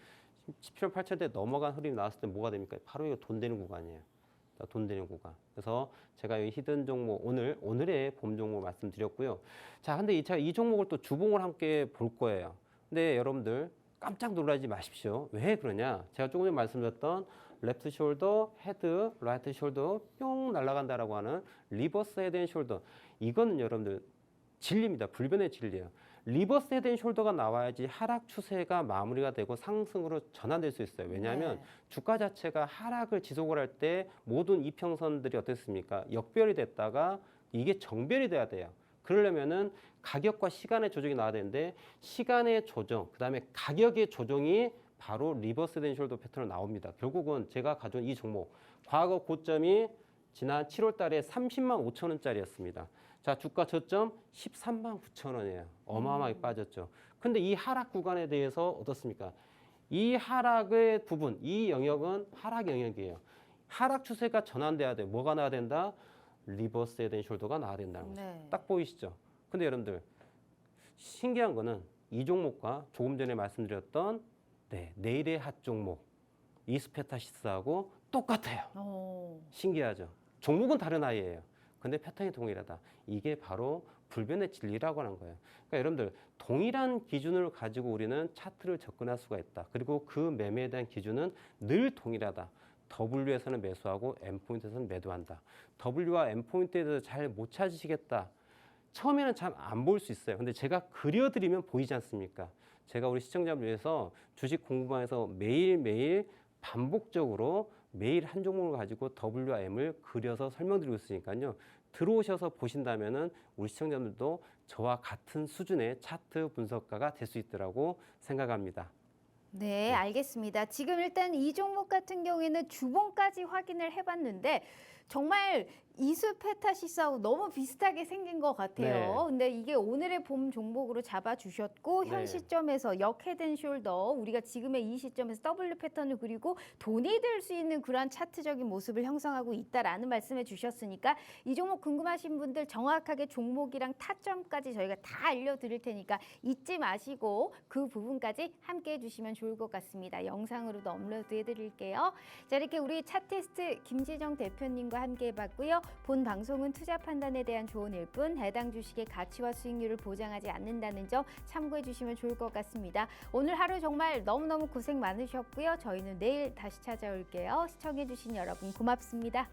17만 8천 원대 넘어간 흐름이 나왔을 때 뭐가 됩니까? 바로 이거 돈 되는 구간이에요. 돈 되는 구간. 그래서 제가 이 히든 종목 오늘의 봄 종목 말씀드렸고요. 자, 근데 제가 이 종목을 또 주봉을 함께 볼 거예요. 근데 여러분들 깜짝 놀라지 마십시오. 왜 그러냐? 제가 조금 전에 말씀드렸던 레프트 숄더, 헤드, 라이트 숄더 뿅 날아간다라고 하는 리버스 헤드 앤 숄더. 이거는 여러분들 진리입니다. 불변의 진리예요. 리버스 헤드 앤 숄더가 나와야지 하락 추세가 마무리가 되고 상승으로 전환될 수 있어요. 왜냐하면 주가 자체가 하락을 지속을 할 때 모든 이평선들이 어떻습니까? 역별이 됐다가 이게 정별이 돼야 돼요. 그러려면은 가격과 시간의 조정이 나와야 되는데 시간의 조정, 그다음에 가격의 조정이 바로 리버스 된 숄더 패턴으로 나옵니다. 결국은 제가 가져온 이 종목 과거 고점이 지난 7월 달에 30만 5천 원짜리였습니다. 자, 주가 저점 13만 9천 원이에요. 어마어마하게 빠졌죠. 근데 이 하락 구간에 대해서 어떻습니까? 이 하락의 부분, 이 영역은 하락 영역이에요. 하락 추세가 전환돼야 돼요. 뭐가 나야 된다? 리버스 헤드 앤 숄더가 나와야 된다는 거죠. 딱 보이시죠? 근데 여러분들 신기한 거는 이 종목과 조금 전에 말씀드렸던 내일의 핫 종목 이스페타시스하고 똑같아요. 신기하죠? 종목은 다른 아이예요. 근데 패턴이 동일하다. 이게 바로 불변의 진리라고 하는 거예요. 그러니까 여러분들 동일한 기준을 가지고 우리는 차트를 접근할 수가 있다. 그리고 그 매매에 대한 기준은 늘 동일하다. W에서는 매수하고 M포인트에서는 매도한다. W와 M포인트에 대해서 잘 못 찾으시겠다. 처음에는 잘 안 보일 수 있어요. 근데 제가 그려드리면 보이지 않습니까? 제가 우리 시청자분들 위해서 주식 공부방에서 매일매일 반복적으로 매일 한 종목을 가지고 W와 M을 그려서 설명드리고 있으니까요. 들어오셔서 보신다면은 우리 시청자분들도 저와 같은 수준의 차트 분석가가 될 수 있더라고 생각합니다. 네, 알겠습니다. 지금 일단 이 종목 같은 경우에는 주봉까지 확인을 해봤는데 정말 이수페타시스하고 너무 비슷하게 생긴 것 같아요. 근데 이게 오늘의 봄 종목으로 잡아주셨고 현 시점에서 역 헤드 앤 숄더 우리가 지금의 이 시점에서 W 패턴을 그리고 돈이 될 수 있는 그러한 차트적인 모습을 형성하고 있다라는 말씀해 주셨으니까 이 종목 궁금하신 분들 정확하게 종목이랑 타점까지 저희가 다 알려드릴 테니까 잊지 마시고 그 부분까지 함께 해주시면 좋을 것 같습니다. 영상으로도 업로드해 드릴게요. 자, 이렇게 우리 차티스트 김지정 대표님과 함께 해봤고요. 본 방송은 투자 판단에 대한 조언일 뿐 해당 주식의 가치와 수익률을 보장하지 않는다는 점 참고해 주시면 좋을 것 같습니다. 오늘 하루 정말 너무너무 고생 많으셨고요. 저희는 내일 다시 찾아올게요. 시청해 주신 여러분 고맙습니다.